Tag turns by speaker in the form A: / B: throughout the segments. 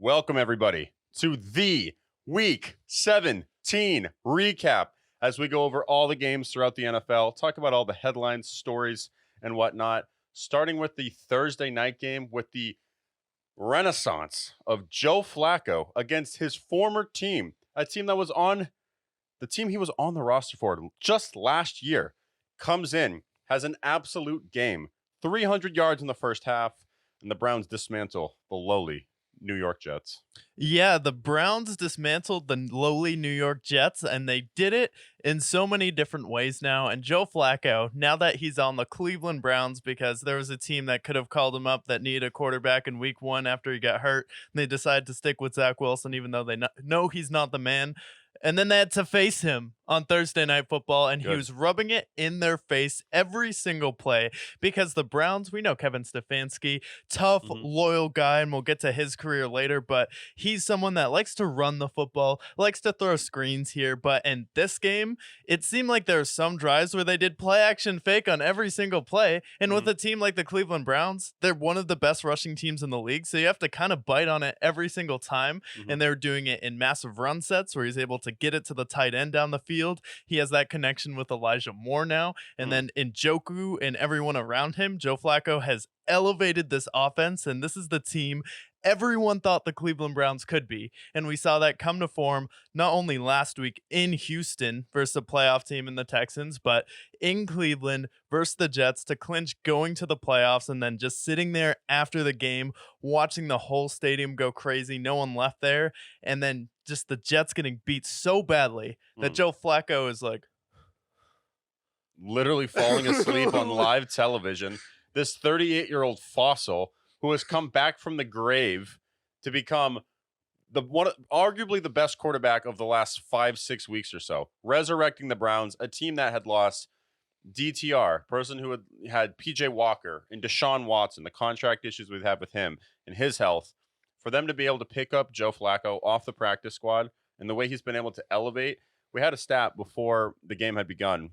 A: Welcome, everybody, to the Week 17 recap as we go over all the games throughout the NFL, talk about all the headlines, stories, and whatnot, starting with the Thursday night game with the renaissance of Joe Flacco against his former team, a team that was on the team he was on the roster for just last year, comes in, has an absolute game, 300 yards in the first half, and the Browns dismantle the lowly New York Jets.
B: Yeah, the Browns dismantled the lowly New York Jets, and they did it in so many different ways now. And Joe Flacco, now that he's on the Cleveland Browns, because there was a team that could have called him up that needed a quarterback in week 1 after he got hurt, and they decided to stick with Zach Wilson, even though they know he's not the man. And then they had to face him on Thursday Night Football, and he was rubbing it in their face every single play because the Browns, we know Kevin Stefanski, tough, loyal guy, and we'll get to his career later, but he's someone that likes to run the football, likes to throw screens here. But in this game, it seemed like there were some drives where they did play action fake on every single play. And with a team like the Cleveland Browns, they're one of the best rushing teams in the league. So you have to kind of bite on it every single time. And they're doing it in massive run sets where he's able to get it to the tight end down the field. He has that connection with Elijah Moore now. And then in Njoku and everyone around him, Joe Flacco has elevated this offense. And this is the team everyone thought the Cleveland Browns could be. And we saw that come to form not only last week in Houston versus the playoff team in the Texans, but in Cleveland versus the Jets to clinch going to the playoffs, and then just sitting there after the game, watching the whole stadium go crazy. No one left there. And then just the Jets getting beat so badly that Joe Flacco is like
A: literally falling asleep on live television. This 38-year-old fossil who has come back from the grave to become arguably the best quarterback of the last 5-6 weeks or so, resurrecting the Browns, a team that had lost DTR, person who had PJ Walker and Deshaun Watson, the contract issues we've had with him and his health. For them to be able to pick up Joe Flacco off the practice squad and the way he's been able to elevate, we had a stat before the game had begun.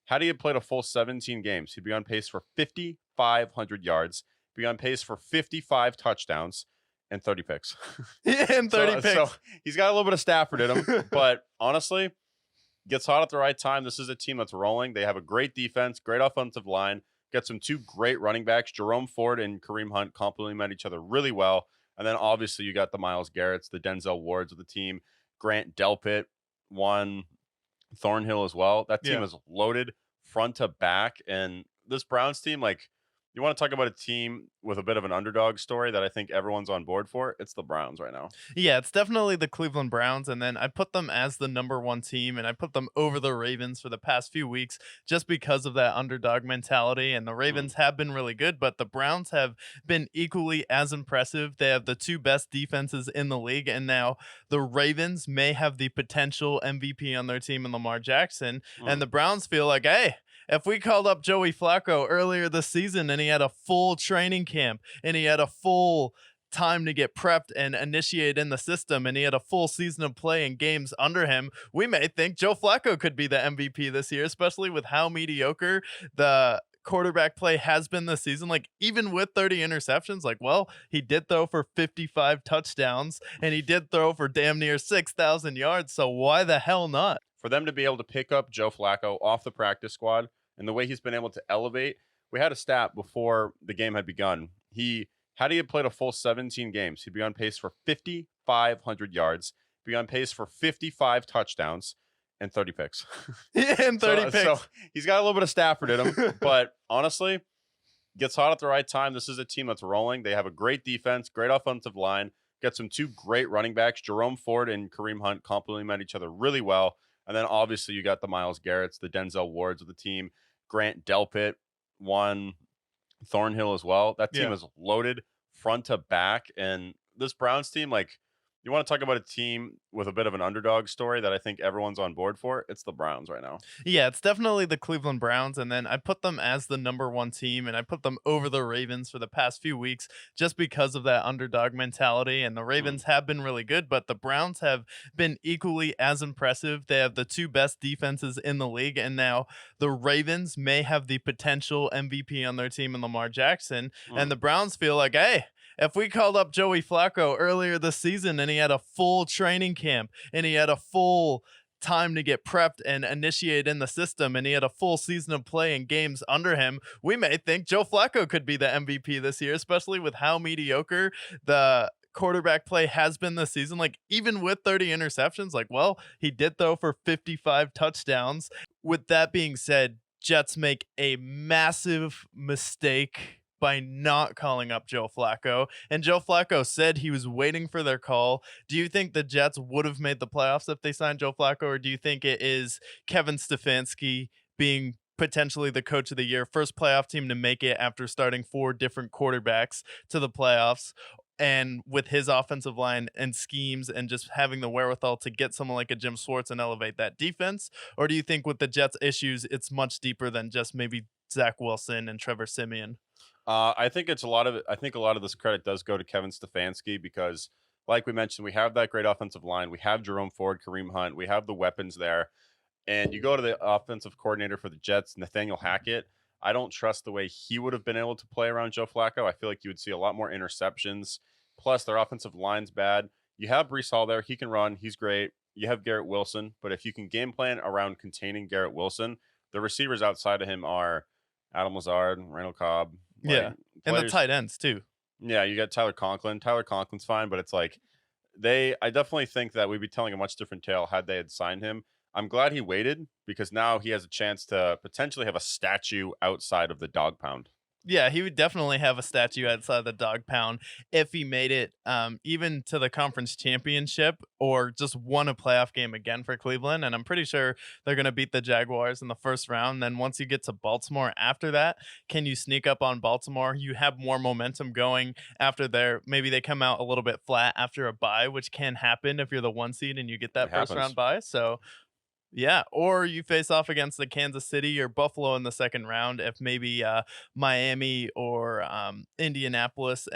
A: Had he played a full 17 games, he'd be on pace for 5,500 yards, be on pace for 55 touchdowns and 30 picks.
B: And 30 picks.
A: So he's got a little bit of Stafford in him, but honestly, gets hot at the right time. This is a team that's rolling. They have a great defense, great offensive line, got some two great running backs. Jerome Ford and Kareem Hunt complement each other really well. And then obviously you got the Myles Garretts, the Denzel Wards of the team, Grant Delpit, one Thornhill as well. That team is loaded front to back. And this Browns team, you want to talk about a team with a bit of an underdog story that I think everyone's on board for? It's the Browns right now.
B: Yeah, it's definitely the Cleveland Browns. And then I put them as the number 1 team, and I put them over the Ravens for the past few weeks just because of that underdog mentality. And the Ravens have been really good, but the Browns have been equally as impressive. They have the 2 best defenses in the league. And now the Ravens may have the potential MVP on their team in Lamar Jackson. And the Browns feel like, hey, if we called up Joey Flacco earlier this season and he had a full training camp and he had a full time to get prepped and initiate in the system and he had a full season of play and games under him, we may think Joe Flacco could be the MVP this year, especially with how mediocre the quarterback play has been this season. Even with 30 interceptions, he did throw for 55 touchdowns and he did throw for damn near 6,000 yards. So why the hell not?
A: For them to be able to pick up Joe Flacco off the practice squad and the way he's been able to elevate, we had a stat before the game had begun. Had he played a full 17 games, he'd be on pace for 5,500 yards, be on pace for 55 touchdowns and 30 picks.
B: And 30 picks.
A: So he's got a little bit of Stafford in him, but honestly, gets hot at the right time. This is a team that's rolling. They have a great defense, great offensive line, got some 2 great running backs. Jerome Ford and Kareem Hunt complement each other really well. And then obviously you got the Myles Garretts, the Denzel Wards of the team, Grant Delpit, one Thornhill as well. That team is loaded front to back. And this Browns team, you want to talk about a team with a bit of an underdog story that I think everyone's on board for? It's the Browns right now.
B: Yeah, it's definitely the Cleveland Browns. And then I put them as the number 1 team, and I put them over the Ravens for the past few weeks just because of that underdog mentality. And the Ravens have been really good, but the Browns have been equally as impressive. They have the 2 best defenses in the league. And now the Ravens may have the potential MVP on their team in Lamar Jackson. And the Browns feel like, hey, If we called up Joey Flacco earlier this season and he had a full training camp and he had a full time to get prepped and initiate in the system and he had a full season of play and games under him, we may think Joe Flacco could be the MVP this year, especially with how mediocre the quarterback play has been this season. Like, even with 30 interceptions, like, well, he did throw for 55 touchdowns. With that being said, Jets make a massive mistake by not calling up Joe Flacco. And Joe Flacco said he was waiting for their call. Do you think the Jets would have made the playoffs if they signed Joe Flacco, or do you think it is Kevin Stefanski being potentially the coach of the year, first playoff team to make it after starting 4 different quarterbacks to the playoffs? And with his offensive line and schemes and just having the wherewithal to get someone like a Jim Schwartz and elevate that defense? Or do you think with the Jets' issues, it's much deeper than just maybe Zach Wilson and Trevor Siemian?
A: I think it's a lot of it. I think a lot of this credit does go to Kevin Stefanski because, like we mentioned, we have that great offensive line. We have Jerome Ford, Kareem Hunt. We have the weapons there. And you go to the offensive coordinator for the Jets, Nathaniel Hackett. I don't trust the way he would have been able to play around Joe Flacco. I feel like you would see a lot more interceptions. Plus, their offensive line's bad. You have Brees Hall there. He can run. He's great. You have Garrett Wilson. But if you can game plan around containing Garrett Wilson, the receivers outside of him are Adam Lazard, Randall Cobb.
B: Yeah. And the tight ends, too.
A: Yeah, you got Tyler Conklin. Tyler Conklin's fine, but it's like I definitely think that we'd be telling a much different tale had they had signed him. I'm glad he waited because now he has a chance to potentially have a statue outside of the dog pound.
B: Yeah, he would definitely have a statue outside the dog pound if he made it even to the conference championship or just won a playoff game again for Cleveland. And I'm pretty sure they're going to beat the Jaguars in the first round. Then once you get to Baltimore after that, can you sneak up on Baltimore? You have more momentum going after maybe they come out a little bit flat after a bye, which can happen if you're the 1 seed and you get that first round bye. So yeah, or you face off against the Kansas City or Buffalo in the second round if maybe Miami or Indianapolis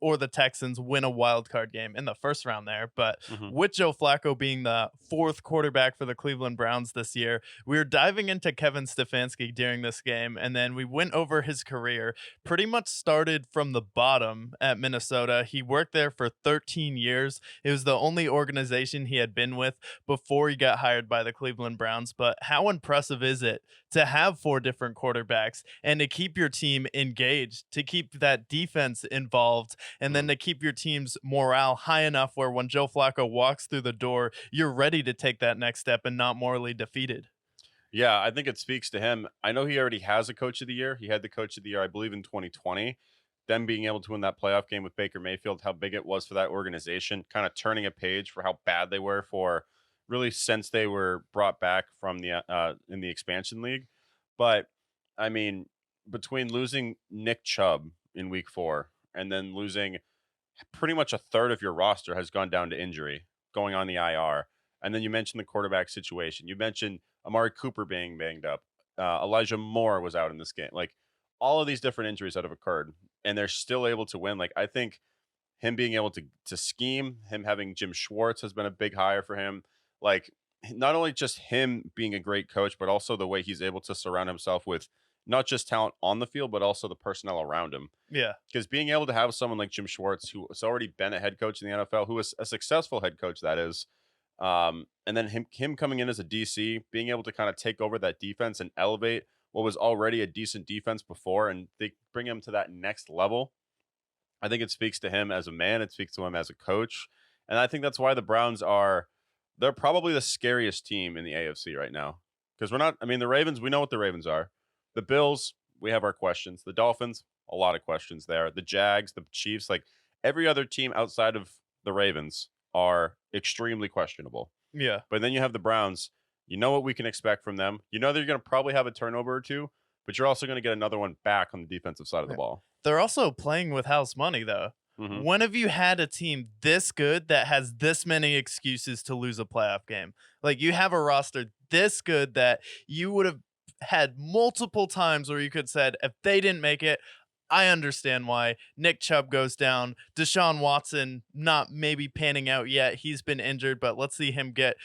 B: or the Texans win a wild card game in the first round there. But with Joe Flacco being the 4th quarterback for the Cleveland Browns this year, we were diving into Kevin Stefanski during this game, and then we went over his career. Pretty much started from the bottom at Minnesota. He worked there for 13 years. It was the only organization he had been with before he got hired by the Cleveland Browns. But how impressive is it to have 4 different quarterbacks and to keep your team engaged, to keep that defense involved, and then to keep your team's morale high enough where when Joe Flacco walks through the door, you're ready to take that next step and not morally defeated?
A: Yeah, I think it speaks to him. I know he already has a coach of the year. He had the coach of the year, I believe, in 2020. Them being able to win that playoff game with Baker Mayfield, how big it was for that organization, kind of turning a page for how bad they were for really since they were brought back from the in the expansion league. But I mean, between losing Nick Chubb in week 4 and then losing pretty much a third of your roster has gone down to injury, going on the IR. And then you mentioned the quarterback situation. You mentioned Amari Cooper being banged up. Elijah Moore was out in this game. Like, all of these different injuries that have occurred, and they're still able to win. Like, I think him being able to scheme, him having Jim Schwartz has been a big hire for him. Like, not only just him being a great coach, but also the way he's able to surround himself with not just talent on the field, but also the personnel around him.
B: Yeah.
A: Because being able to have someone like Jim Schwartz, who has already been a head coach in the NFL, who is a successful head coach, that is, and then him coming in as a DC, being able to kind of take over that defense and elevate what was already a decent defense before, and they bring him to that next level. I think it speaks to him as a man. It speaks to him as a coach. And I think that's why the Browns they're probably the scariest team in the AFC right now. Because the Ravens, we know what the Ravens are. The Bills, we have our questions. The Dolphins, a lot of questions there. The Jags, the Chiefs, like every other team outside of the Ravens are extremely questionable.
B: Yeah.
A: But then you have the Browns. You know what we can expect from them. You know they're going to probably have a turnover or two, but you're also going to get another one back on the defensive side of the ball.
B: They're also playing with house money, though.
A: Mm-hmm.
B: When have you had a team this good that has this many excuses to lose a playoff game? Like, you have a roster this good that you would have had multiple times where you could have said, if they didn't make it, I understand why Nick Chubb goes down. Deshaun Watson not maybe panning out yet. He's been injured, but let's see him get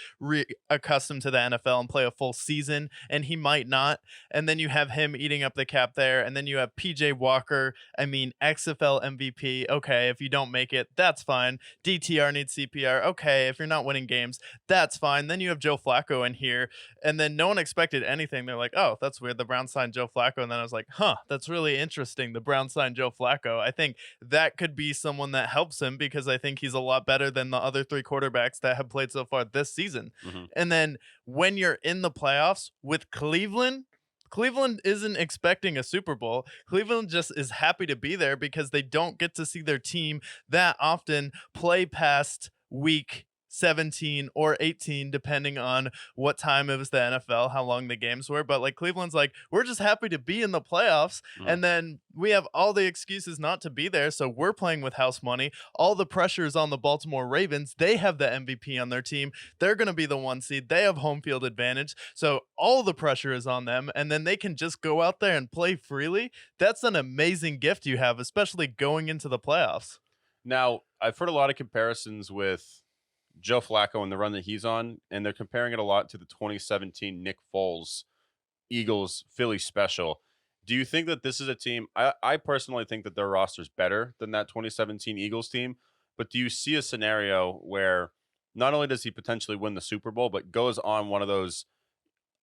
B: accustomed to the NFL and play a full season, and he might not. And then you have him eating up the cap there, and then you have PJ Walker. I mean, XFL MVP. Okay, if you don't make it, that's fine. DTR needs CPR. Okay, if you're not winning games, that's fine. Then you have Joe Flacco in here, and then no one expected anything. They're like, oh, that's weird. The Browns signed Joe Flacco. And then I was like, huh, that's really interesting. The Browns signed Joe Flacco. I think that could be someone that helps him because I think he's a lot better than the other three quarterbacks that have played so far this season.
A: Mhm.
B: And then when you're in the playoffs with Cleveland, Cleveland isn't expecting a Super Bowl. Cleveland just is happy to be there because they don't get to see their team that often play past week 17 or 18, depending on what time it was the NFL, how long the games were. But like Cleveland's like, we're just happy to be in the playoffs.
A: Mhm.
B: And then we have all the excuses not to be there. So we're playing with house money. All the pressure is on the Baltimore Ravens. They have the MVP on their team. They're going to be the 1 seed. They have home field advantage. So all the pressure is on them. And then they can just go out there and play freely. That's an amazing gift you have, especially going into the playoffs.
A: Now, I've heard a lot of comparisons with Joe Flacco and the run that he's on, and they're comparing it a lot to the 2017 Nick Foles Eagles Philly special. Do you think that this is a team? I personally think that their roster is better than that 2017 Eagles team, but do you see a scenario where not only does he potentially win the Super Bowl, but goes on one of those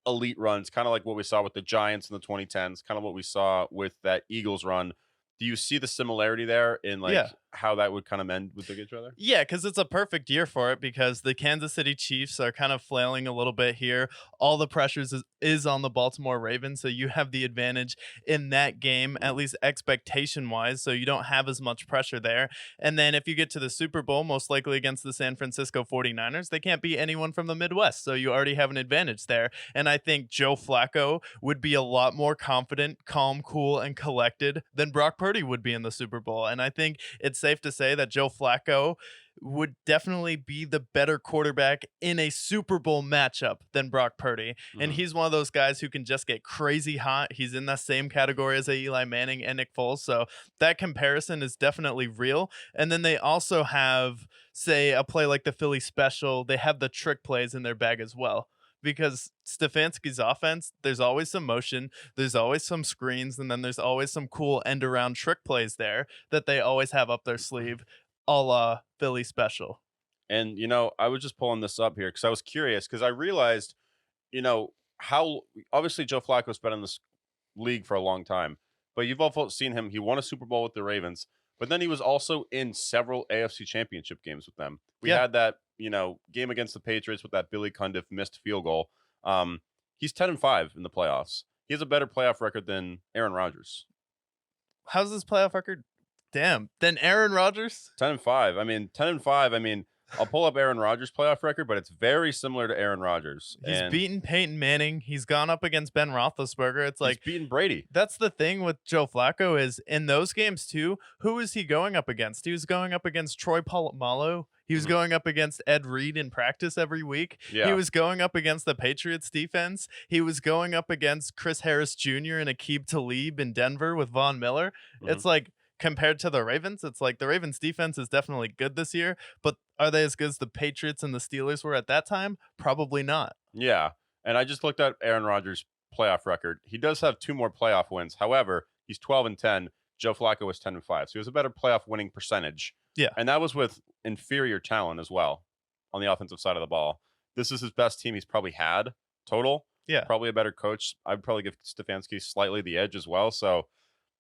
A: elite runs, kind of like what we saw with the Giants in the 2010s, kind of what we saw with that Eagles run? Do you see the similarity there in like
B: Yeah.
A: how that would kind of mend with each other?
B: Yeah, because it's a perfect year for it because the Kansas City Chiefs are kind of flailing a little bit here. All the pressures is on the Baltimore Ravens, so you have the advantage in that game, at
A: Mhm.
B: least expectation wise, so you don't have as much pressure there. And then if you get to the Super Bowl, most likely against the San Francisco 49ers, they can't beat anyone from the Midwest, so you already have an advantage there. And I think Joe Flacco would be a lot more confident, calm, cool, and collected than Brock Purdy would be in the Super Bowl. And I think it's safe to say that Joe Flacco would definitely be the better quarterback in a Super Bowl matchup than Brock Purdy. And
A: Mhm.
B: he's one of those guys who can just get crazy hot. He's in the same category as a Eli Manning and Nick Foles. So that comparison is definitely real. And then they also have, say, a play like the Philly special. They have the trick plays in their bag as well. Because Stefanski's offense, there's always some motion, there's always some screens, and then there's always some cool end around trick plays there that they always have up their sleeve, a la Philly special.
A: And I was just pulling this up here because I was curious because I realized, how obviously Joe Flacco's been in this league for a long time, but you've also seen him. He won a Super Bowl with the Ravens, but then he was also in several AFC Championship games with them. We
B: Yeah.
A: had that, game against the Patriots with that Billy Cundiff missed field goal. He's 10-5 in the playoffs. He has a better playoff record than Aaron Rodgers.
B: How's this playoff record? Damn. Then Aaron Rodgers?
A: 10-5. I mean, 10-5. I mean, I'll pull up Aaron Rodgers' playoff record, but it's very similar to Aaron Rodgers.
B: He's
A: And
B: beaten Peyton Manning. He's gone up against Ben Roethlisberger. It's
A: he's
B: like
A: beaten Brady.
B: that's the thing with Joe Flacco is in those games too. Who is he going up against? He was going up against Troy Polamalu. He was
A: Mhm.
B: going up against Ed Reed in practice every week.
A: Yeah.
B: He was going up against the Patriots defense. He was going up against Chris Harris Jr. and Aqib Talib in Denver with Von Miller.
A: Mhm.
B: It's like compared to the Ravens, it's like the Ravens defense is definitely good this year, but are they as good as the Patriots and the Steelers were at that time? Probably not.
A: Yeah. And I just looked at Aaron Rodgers' playoff record. He does have 2 more playoff wins. However, he's 12-10. Joe Flacco was 10-5. So he has a better playoff winning percentage.
B: Yeah.
A: And that was with inferior talent as well on the offensive side of the ball. This is his best team he's probably had total.
B: Yeah.
A: Probably a better coach. I'd probably give Stefanski slightly the edge as well. So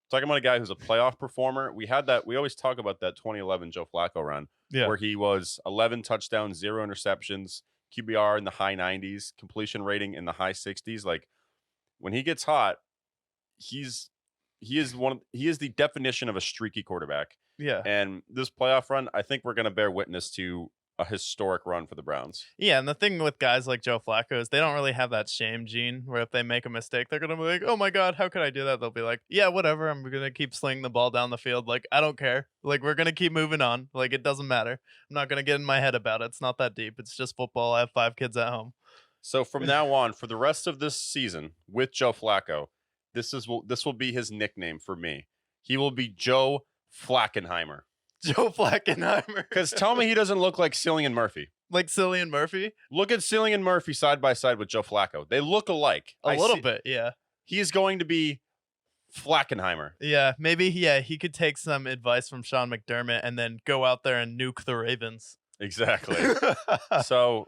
A: talking about a guy who's a playoff performer, we always talk about that 2011 Joe Flacco run
B: Yeah.
A: where he was 11 touchdowns, 0 interceptions, QBR in the high 90s, completion rating in the high 60s. Like when he gets hot, he is the definition of a streaky quarterback.
B: Yeah.
A: And this playoff run, I think we're going to bear witness to a historic run for the Browns.
B: Yeah, and the thing with guys like Joe Flacco is they don't really have that shame gene where if they make a mistake, they're gonna be like, "Oh my god, how could I do that?" They'll be like, "Yeah, whatever. I'm gonna keep slinging the ball down the field. Like I don't care. Like we're gonna keep moving on. Like it doesn't matter. I'm not gonna get in my head about it. It's not that deep. It's just football. I have 5 kids at home."
A: So from now on, for the rest of this season with Joe Flacco, this will be his nickname for me. He will be Joe Flackenheimer.
B: Joe Flackenheimer.
A: Because tell me he doesn't look like Cillian Murphy.
B: Like Cillian Murphy?
A: Look at Cillian Murphy side by side with Joe Flacco. They look alike.
B: A little bit, yeah.
A: He is going to be Flackenheimer.
B: Yeah, maybe he could take some advice from Sean McDermott and then go out there and nuke the Ravens.
A: Exactly. So,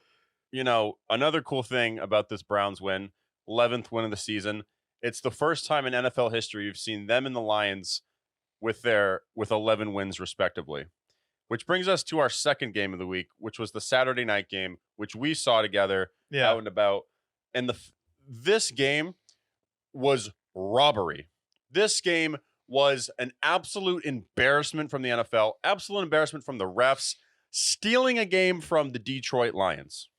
A: another cool thing about this Browns win, 11th win of the season, it's the first time in NFL history you've seen them and the Lions with 11 wins respectively. Which brings us to our second game of the week, which was the Saturday night game, which we saw together out and about. And this game was robbery. This game was an absolute embarrassment from the NFL, absolute embarrassment from the refs, stealing a game from the Detroit Lions.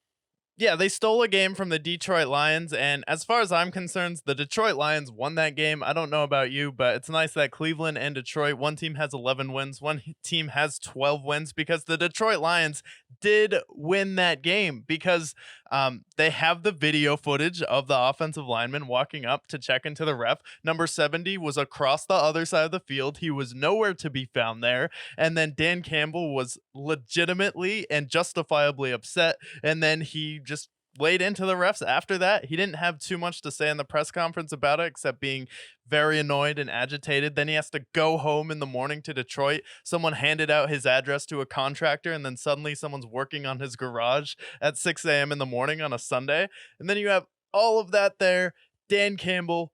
B: Yeah, they stole a game from the Detroit Lions, and as far as I'm concerned, the Detroit Lions won that game. I don't know about you, but it's nice that Cleveland and Detroit, one team has 11 wins, one team has 12 wins, because the Detroit Lions did win that game because they have the video footage of the offensive lineman walking up to check into the ref. Number 70 was across the other side of the field. He was nowhere to be found there. And then Dan Campbell was legitimately and justifiably upset. And then he just laid into the refs after that. He didn't have too much to say in the press conference about it, except being very annoyed and agitated. Then he has to go home in the morning to Detroit. Someone handed out his address to a contractor, and then suddenly someone's working on his garage at 6 a.m. in the morning on a Sunday. And then you have all of that there. Dan Campbell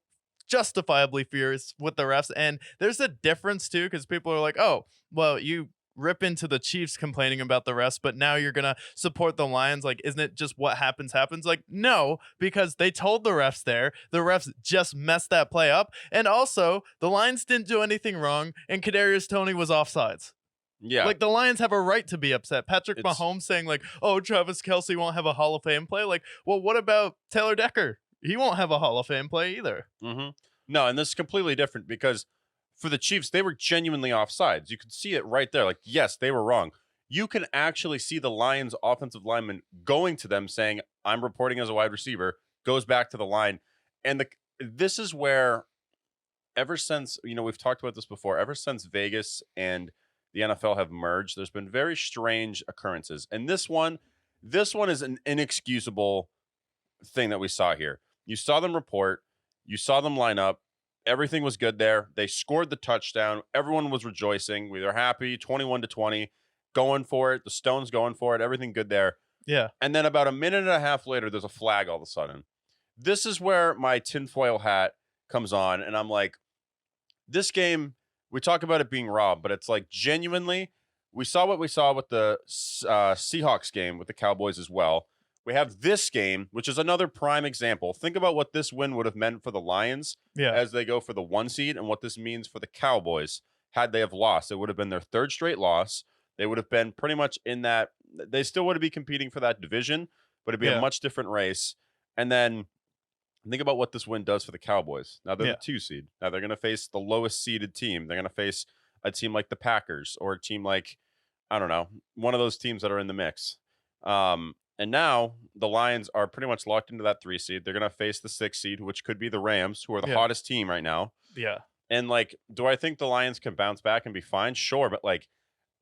B: justifiably furious with the refs. And there's a difference too, because people are like, oh, well, you rip into the Chiefs complaining about the refs, but now you're gonna support the Lions. Like, isn't it just what happens? Like, no, because they told the refs there. The refs just messed that play up, and also the Lions didn't do anything wrong, and Kadarius Toney was offsides.
A: Yeah,
B: like the Lions have a right to be upset. Patrick Mahomes saying like, "Oh, Travis Kelce won't have a Hall of Fame play." Like, well, what about Taylor Decker? He won't have a Hall of Fame play either.
A: Mm-hmm. No, and this is completely different because for the Chiefs, they were genuinely offsides. You could see it right there. Like, yes, they were wrong. You can actually see the Lions offensive lineman going to them saying, I'm reporting as a wide receiver, goes back to the line. And this is where, ever since, we've talked about this before, ever since Vegas and the NFL have merged, there's been very strange occurrences. And this one is an inexcusable thing that we saw here. You saw them report, you saw them line up, everything was good there. They scored the touchdown. Everyone was rejoicing. We were happy, 21-20, going for it. The Stones going for it. Everything good there.
B: Yeah.
A: And then about a minute and a half later, there's a flag all of a sudden. This is where my tinfoil hat comes on. And I'm like, this game, we talk about it being robbed, but it's like genuinely, we saw what we saw with the Seahawks game with the Cowboys as well. We have this game, which is another prime example. Think about what this win would have meant for the Lions as they go for the 1 seed, and what this means for the Cowboys had they have lost. It would have been their third straight loss. They would have been pretty much in that. They still would be competing for that division, but it'd be a much different race. And then think about what this win does for the Cowboys. Now they're the 2 seed. Now they're going to face the lowest seeded team. They're going to face a team like the Packers or a team like, I don't know, one of those teams that are in the mix. And now the Lions are pretty much locked into that 3 seed. They're going to face the 6 seed, which could be the Rams, who are the hottest team right now.
B: Yeah.
A: And like, do I think the Lions can bounce back and be fine? Sure. But like,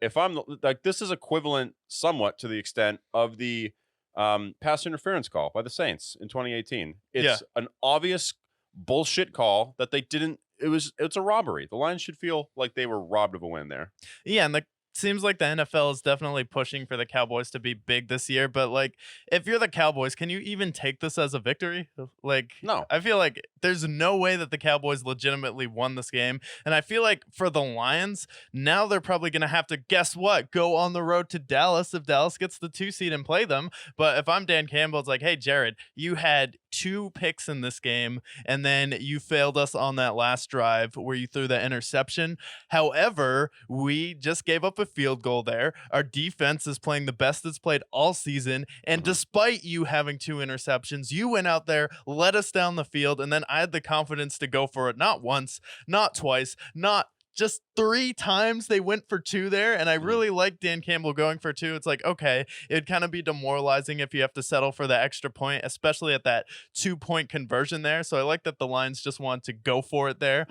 A: if I'm like, this is equivalent somewhat to the extent of the pass interference call by the Saints in 2018. It's an obvious bullshit call that they didn't. It's a robbery. The Lions should feel like they were robbed of a win there.
B: Yeah. And seems like the NFL is definitely pushing for the Cowboys to be big this year, but like, if you're the Cowboys, can you even take this as a victory? Like,
A: no.
B: I feel like there's no way that the Cowboys legitimately won this game. And I feel like for the Lions, now they're probably going to have to, guess what, go on the road to Dallas if Dallas gets the 2 seed and play them. But if I'm Dan Campbell, it's like, hey, Jared, you had 2 picks in this game, and then you failed us on that last drive where you threw that interception. However, we just gave up a field goal there. Our defense is playing the best it's played all season, and despite you having 2 interceptions, you went out there, led us down the field, and then I had the confidence to go for it not once, not twice, not just 3 times. They went for 2 there, and I really like Dan Campbell going for 2. It's like, okay, it'd kind of be demoralizing if you have to settle for the extra point, especially at that 2-point conversion there. So I like that the Lions just want to go for it there.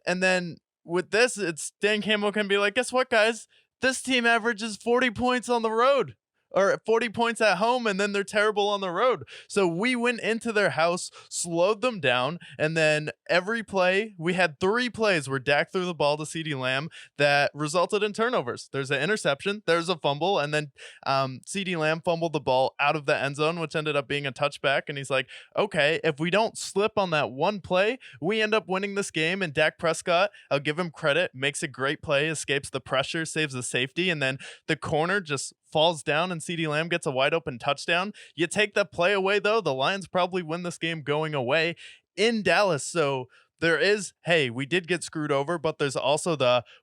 B: And then with this, it's Dan Campbell can be like, guess what, guys? This team averages 40 points on the road or 40 points at home, and then they're terrible on the road. So we went into their house, slowed them down, and then every play, we had 3 plays where Dak threw the ball to CeeDee Lamb that resulted in turnovers. There's an interception, there's a fumble, and then CeeDee Lamb fumbled the ball out of the end zone, which ended up being a touchback. And he's like, okay, if we don't slip on that one play, we end up winning this game. And Dak Prescott, I'll give him credit, makes a great play, escapes the pressure, saves the safety, and then the corner just falls down and CeeDee Lamb gets a wide open touchdown. You take that play away, though, the Lions probably win this game going away in Dallas. So there is, hey, we did get screwed over, but there's also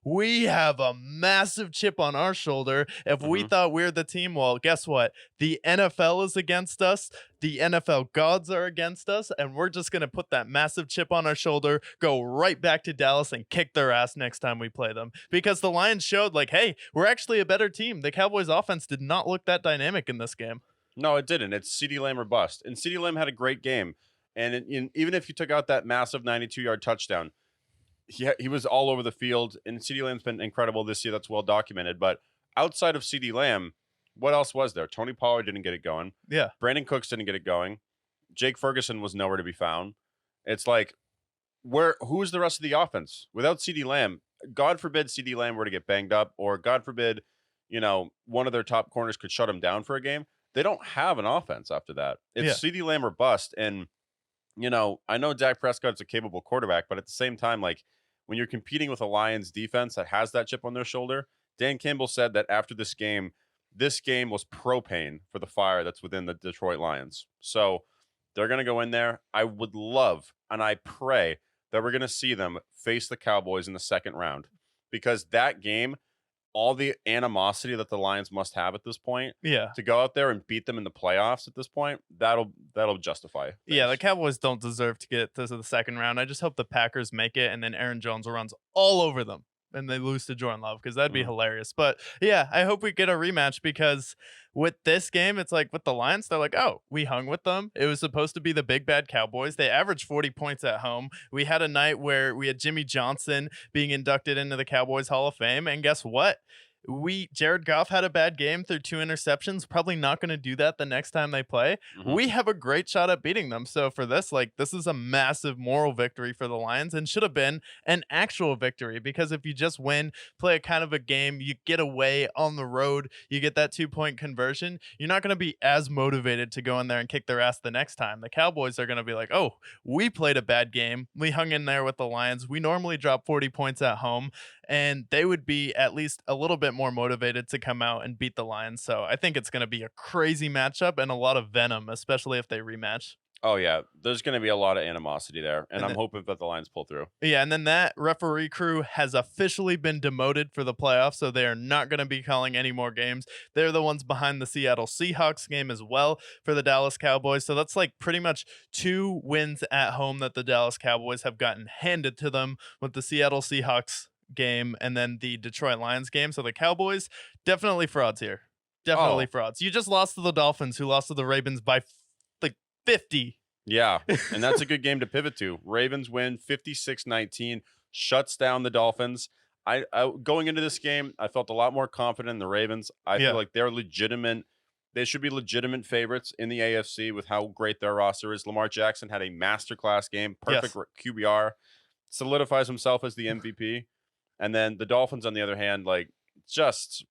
B: we have a massive chip on our shoulder. If we thought we're the team, well, guess what? The NFL is against us. The NFL gods are against us, and we're just going to put that massive chip on our shoulder, go right back to Dallas and kick their ass next time we play them. Because the Lions showed, like, hey, we're actually a better team. The Cowboys offense did not look that dynamic in this game.
A: No, it didn't. It's CeeDee Lamb or bust. And CeeDee Lamb had a great game. And even if you took out that massive 92-yard touchdown, he was all over the field. And CeeDee Lamb's been incredible this year. That's well documented. But outside of CeeDee Lamb, what else was there? Tony Pollard didn't get it going.
B: Yeah.
A: Brandon Cooks didn't get it going. Jake Ferguson was nowhere to be found. It's like, who's the rest of the offense? Without CeeDee Lamb, God forbid CeeDee Lamb were to get banged up, or God forbid, one of their top corners could shut him down for a game. They don't have an offense after that. It's CeeDee Lamb or bust. And I know Dak Prescott's a capable quarterback, but at the same time, like, when you're competing with a Lions defense that has that chip on their shoulder, Dan Campbell said that after this game was propane for the fire that's within the Detroit Lions. So they're going to go in there. I would love, and I pray that we're going to see them face the Cowboys in the second round, because that game, all the animosity that the Lions must have at this point, to go out there and beat them in the playoffs at this point, that'll justify things.
B: Yeah, the Cowboys don't deserve to get to the second round. I just hope the Packers make it, and then Aaron Jones runs all over them, and they lose to Jordan Love, because that'd be hilarious. But yeah, I hope we get a rematch, because with this game, it's like with the Lions, they're like, oh, we hung with them. It was supposed to be the big bad Cowboys. They averaged 40 points at home. We had a night where we had Jimmy Johnson being inducted into the Cowboys Hall of Fame, and guess what? Jared Goff had a bad game through 2 interceptions. Probably not going to do that the next time they play. We have a great shot at beating them. So for this, this is a massive moral victory for the Lions, and should have been an actual victory, because if you just win, play a kind of a game, you get away on the road, you get that 2-point conversion, you're not going to be as motivated to go in there and kick their ass the next time. The Cowboys are going to be like, oh, we played a bad game. We hung in there with the Lions. We normally drop 40 points at home, and they would be at least a little bit more motivated to come out and beat the Lions. So I think it's going to be a crazy matchup and a lot of venom, especially if they rematch.
A: Oh, yeah. There's going to be a lot of animosity there, and I'm hoping that the Lions pull through.
B: Yeah, and then that referee crew has officially been demoted for the playoffs, so they are not going to be calling any more games. They're the ones behind the Seattle Seahawks game as well for the Dallas Cowboys. So that's like pretty much 2 wins at home that the Dallas Cowboys have gotten handed to them, with the Seattle Seahawks game and then the Detroit Lions game. So the Cowboys, definitely frauds here. Definitely frauds. You just lost to the Dolphins, who lost to the Ravens by 50.
A: Yeah, and that's a good game to pivot to. Ravens win 56-19, shuts down the Dolphins. I going into this game, I felt a lot more confident in the Ravens. I feel like they're legitimate. They should be legitimate favorites in the AFC with how great their roster is. Lamar Jackson had a masterclass game, perfect QBR, solidifies himself as the MVP. And then the Dolphins, on the other hand, just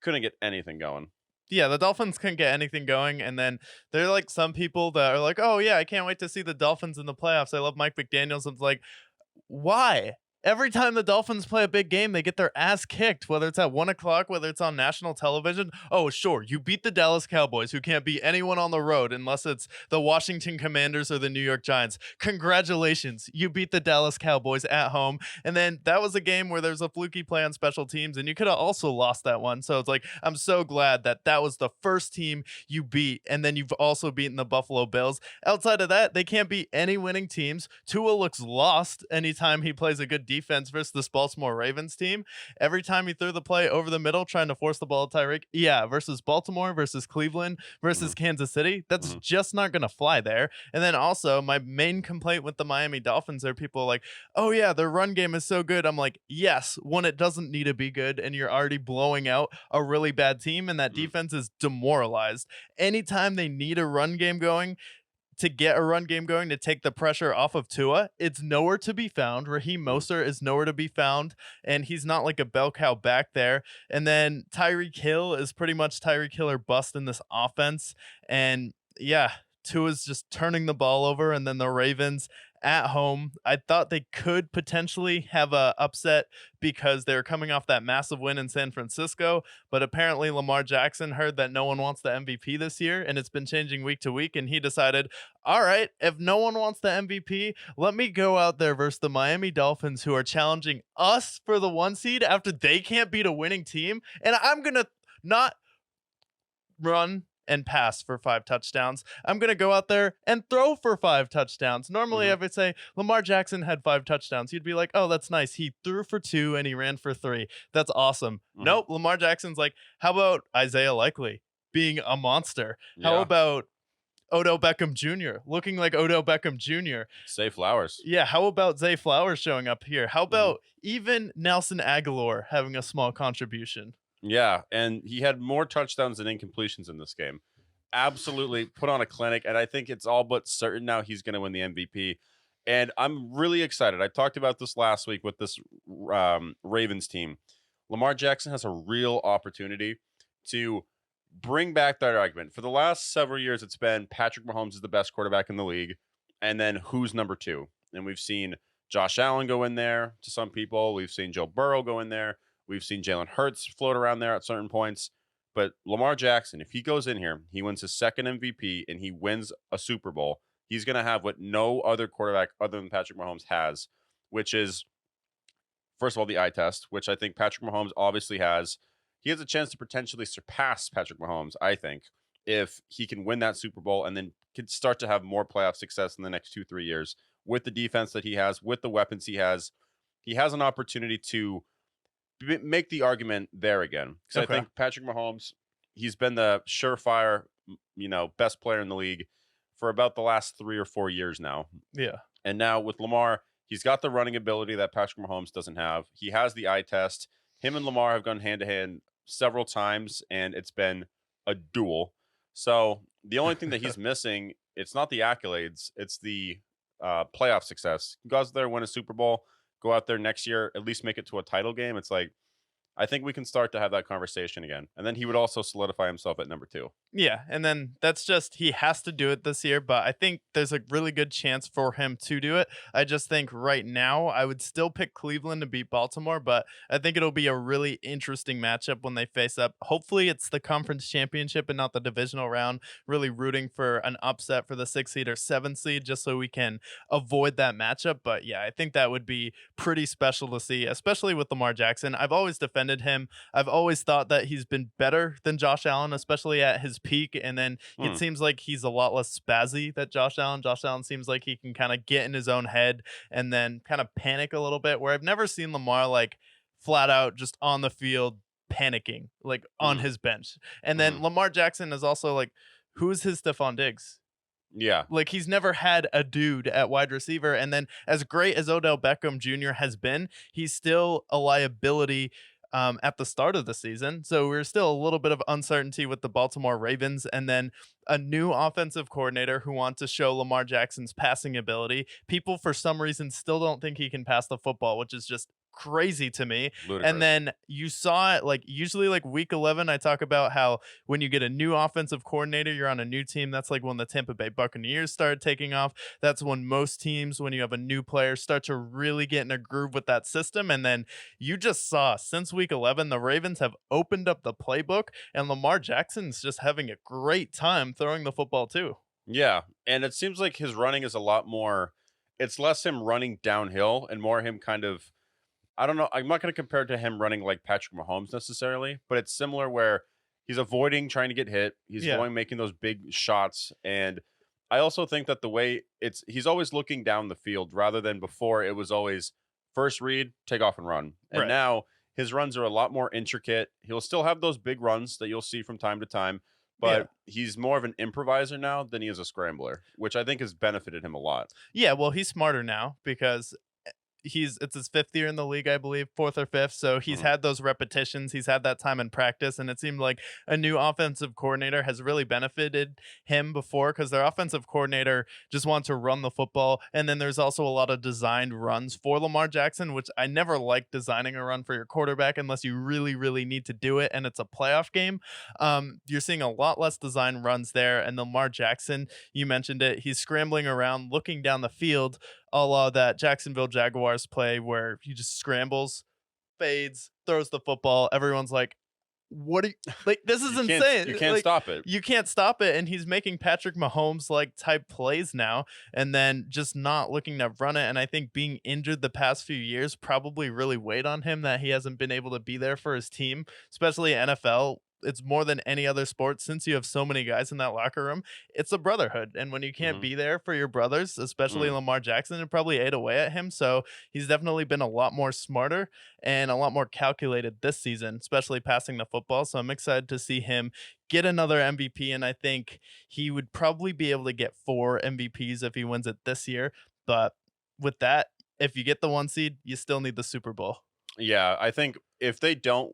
A: couldn't get anything going.
B: Yeah, the Dolphins couldn't get anything going. And then there are like some people that are like, oh, yeah, I can't wait to see the Dolphins in the playoffs. I love Mike McDaniels. I'm like, why? Every time the Dolphins play a big game, they get their ass kicked, whether it's at 1 o'clock, whether it's on national television. Oh, sure, you beat the Dallas Cowboys, who can't beat anyone on the road unless it's the Washington Commanders or the New York Giants. Congratulations, you beat the Dallas Cowboys at home. And then that was a game where there's a fluky play on special teams, and you could have also lost that one. So it's like, I'm so glad that that was the first team you beat, and then you've also beaten the Buffalo Bills. Outside of that, they can't beat any winning teams. Tua looks lost anytime he plays a good defense versus this Baltimore Ravens team. Every time he threw the play over the middle, trying to force the ball to Tyreek, yeah, versus Baltimore, versus Cleveland, versus
A: Mhm.
B: Kansas City, that's
A: Mhm.
B: just not going to fly there. And then also, my main complaint with the Miami Dolphins are people like, oh yeah, their run game is so good. I'm like, yes, when it doesn't need to be good and you're already blowing out a really bad team and that
A: Mhm.
B: defense is demoralized. Anytime they need a run game going, to get a run game going to take the pressure off of Tua, it's nowhere to be found. Raheem
A: Mhm.
B: Mostert is nowhere to be found, and he's not like a bell cow back there. And then Tyreek Hill is pretty much Tyreek Hill or bust in this offense. And yeah, Tua's just turning the ball over, and then the Ravens at home. I thought they could potentially have a upset because they're coming off that massive win in San Francisco, but apparently Lamar Jackson heard that no one wants the MVP this year, and it's been changing week to week, and he decided, all right, if no one wants the MVP, let me go out there versus the Miami Dolphins, who are challenging us for the 1 seed after they can't beat a winning team, and I'm gonna not run and pass for 5 touchdowns. I'm going to go out there and throw for 5 touchdowns. Normally, I
A: Mhm.
B: would say Lamar Jackson had 5 touchdowns. You'd be like, oh, that's nice. He threw for 2 and he ran for 3. That's awesome.
A: Mhm.
B: Nope. Lamar Jackson's like, how about Isaiah Likely being a monster? How
A: Yeah.
B: about Odell Beckham Jr. looking like Odell Beckham Jr.?
A: Say Flowers.
B: Yeah, how about Zay Flowers showing up here? How
A: Mhm.
B: about even Nelson Aguilar having a small contribution?
A: Yeah, and he had more touchdowns than incompletions in this game. Absolutely put on a clinic, and I think it's all but certain now he's going to win the MVP. And I'm really excited. I talked about this last week with this Ravens team. Lamar Jackson has a real opportunity to bring back that argument. For the last several years, it's been Patrick Mahomes is the best quarterback in the league, and then who's number two? And we've seen Josh Allen go in there to some people. We've seen Joe Burrow go in there. We've seen Jalen Hurts float around there at certain points. But Lamar Jackson, if he goes in here, he wins his second MVP and he wins a Super Bowl, he's going to have what no other quarterback other than Patrick Mahomes has, which is, first of all, the eye test, which I think Patrick Mahomes obviously has. He has a chance to potentially surpass Patrick Mahomes, I think, if he can win that Super Bowl and then can start to have more playoff success in the next 2, 3 years with the defense that he has, with the weapons he has. He has an opportunity to make the argument there again, because I
B: Okay.
A: think Patrick Mahomes, he's been the surefire, best player in the league for about the last 3 or 4 years now.
B: Yeah.
A: And now with Lamar, he's got the running ability that Patrick Mahomes doesn't have. He has the eye test. Him and Lamar have gone hand to hand several times, and it's been a duel. So the only thing that he's missing, it's not the accolades, it's the playoff success. Go out there, win a Super Bowl, go out there next year, at least make it to a title game. It's like, I think we can start to have that conversation again. And then he would also solidify himself at number two.
B: Yeah, and then that's just he has to do it this year, but I think there's a really good chance for him to do it. I just think right now I would still pick Cleveland to beat Baltimore, but I think it'll be a really interesting matchup when they face up. Hopefully it's the conference championship and not the divisional round. Really rooting for an upset for the 6 seed or 7 seed just so we can avoid that matchup. But yeah, I think that would be pretty special to see, especially with Lamar Jackson. I've always defended him. I've always thought that he's been better than Josh Allen, especially at his peak. And then it
A: Hmm.
B: seems like he's a lot less spazzy than Josh Allen. Josh Allen seems like he can kind of get in his own head and then kind of panic a little bit, where I've never seen Lamar like flat out just on the field panicking, like on
A: Hmm.
B: his bench. And
A: Hmm.
B: then Lamar Jackson is also like, who's his Stephon Diggs?
A: Yeah.
B: Like he's never had a dude at wide receiver. And then as great as Odell Beckham Jr. has been, he's still a liability at the start of the season. So we're still a little bit of uncertainty with the Baltimore Ravens, and then a new offensive coordinator who wants to show Lamar Jackson's passing ability. People for some reason still don't think he can pass the football, which is just crazy to me. And
A: Ludicrous.
B: then you saw it like usually like week 11 I talk about how when you get a new offensive coordinator, you're on a new team. That's like when the Tampa Bay Buccaneers started taking off. That's when most teams, when you have a new player, start to really get in a groove with that system. And then you just saw since week 11, the Ravens have opened up the playbook, and Lamar Jackson's just having a great time throwing the football too.
A: Yeah. And it seems like his running is a lot more, it's less him running downhill and more him kind of, I don't know. I'm not going to compare it to him running like Patrick Mahomes necessarily, but it's similar where he's avoiding trying to get hit. He's
B: Yeah.
A: going making those big shots. And I also think that the way he's always looking down the field rather than before it was always first read, take off and run. And
B: Right.
A: now his runs are a lot more intricate. He'll still have those big runs that you'll see from time to time,
B: Yeah.
A: but he's more of an improviser now than he is a scrambler, which I think has benefited him a lot.
B: Yeah, well, he's smarter now because it's his 5th year in the league, I believe, 4th or 5th. So he's
A: Mhm.
B: had those repetitions. He's had that time in practice. And it seemed like a new offensive coordinator has really benefited him before because their offensive coordinator just wants to run the football. And then there's also a lot of designed runs for Lamar Jackson, which I never like designing a run for your quarterback unless you really, really need to do it and it's a playoff game. You're seeing a lot less design runs there. And Lamar Jackson, you mentioned it, he's scrambling around, looking down the field a la that Jacksonville Jaguars play where he just scrambles, fades, throws the football. Everyone's like, what are you like? This is insane.
A: You can't
B: Like,
A: stop it.
B: you can't stop it. And he's making Patrick Mahomes like type plays now and then just not looking to run it. And I think being injured the past few years probably really weighed on him that he hasn't been able to be there for his team, especially NFL. It's more than any other sport since you have so many guys in that locker room. It's a brotherhood. And when you can't
A: Mhm.
B: be there for your brothers, especially
A: Mm.
B: Lamar Jackson, it probably ate away at him. So he's definitely been a lot more smarter and a lot more calculated this season, especially passing the football. So I'm excited to see him get another MVP. And I think he would probably be able to get 4 MVPs if he wins it this year. But with that, if you get the 1 seed, you still need the Super Bowl.
A: Yeah, I think if they don't,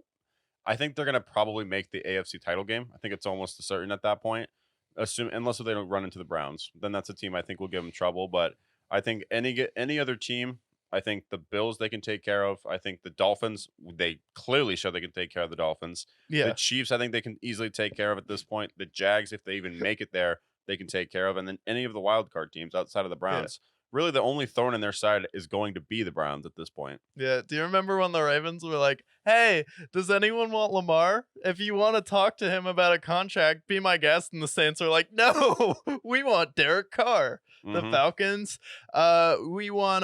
A: I think they're gonna probably make the AFC title game. I think it's almost a certain at that point. Assume unless they don't run into the Browns, then that's a team I think will give them trouble. But I think any other team, I think the Bills they can take care of. I think the Dolphins they clearly show they can take care of the Dolphins. The
B: Yeah.
A: Chiefs I think they can easily take care of at this point. The Jags if they even make it there they can take care of, and then any of the wild card teams outside of the
B: Yeah.
A: Browns. Really, the only thorn in their side is going to be the Browns at this point.
B: Yeah. Do you remember when the Ravens were like, hey, does anyone want Lamar? If you want to talk to him about a contract, be my guest. And the Saints are like, no, we want Derek Carr. The
A: Hmm.
B: Falcons, we want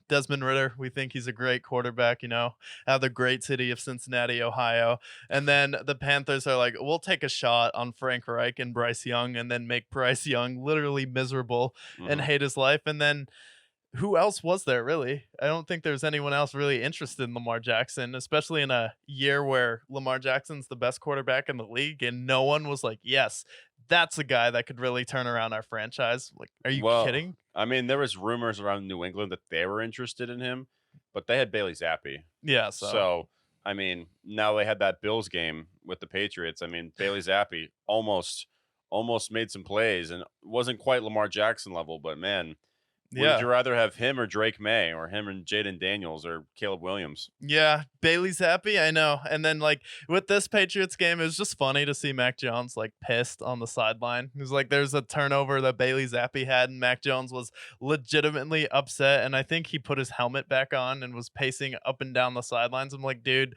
B: Desmond Ritter. We think he's a great quarterback, out of the great city of Cincinnati, Ohio. And then the Panthers are like, we'll take a shot on Frank Reich and Bryce Young and then make Bryce Young literally miserable and
A: Hmm.
B: hate his life. And then who else was there really? I don't think there's anyone else really interested in Lamar Jackson, especially in a year where Lamar Jackson's the best quarterback in the league and no one was like, yes, that's a guy that could really turn around our franchise. Like, are you
A: Well,
B: kidding?
A: I mean, there was rumors around New England that they were interested in him, but they had Bailey Zappi.
B: Yeah, so
A: So, I mean, now they had that Bills game with the Patriots. I mean, Bailey Zappi almost made some plays and wasn't quite Lamar Jackson level, but man, would
B: yeah.
A: you rather have him or Drake May or him and Jaden Daniels or Caleb Williams?
B: Yeah, Bailey's happy, I know. And then like with this Patriots game, it was just funny to see Mac Jones like pissed on the sideline. It was like there's a turnover that Bailey Zappi had, and Mac Jones was legitimately upset. And I think he put his helmet back on and was pacing up and down the sidelines. I'm like, dude,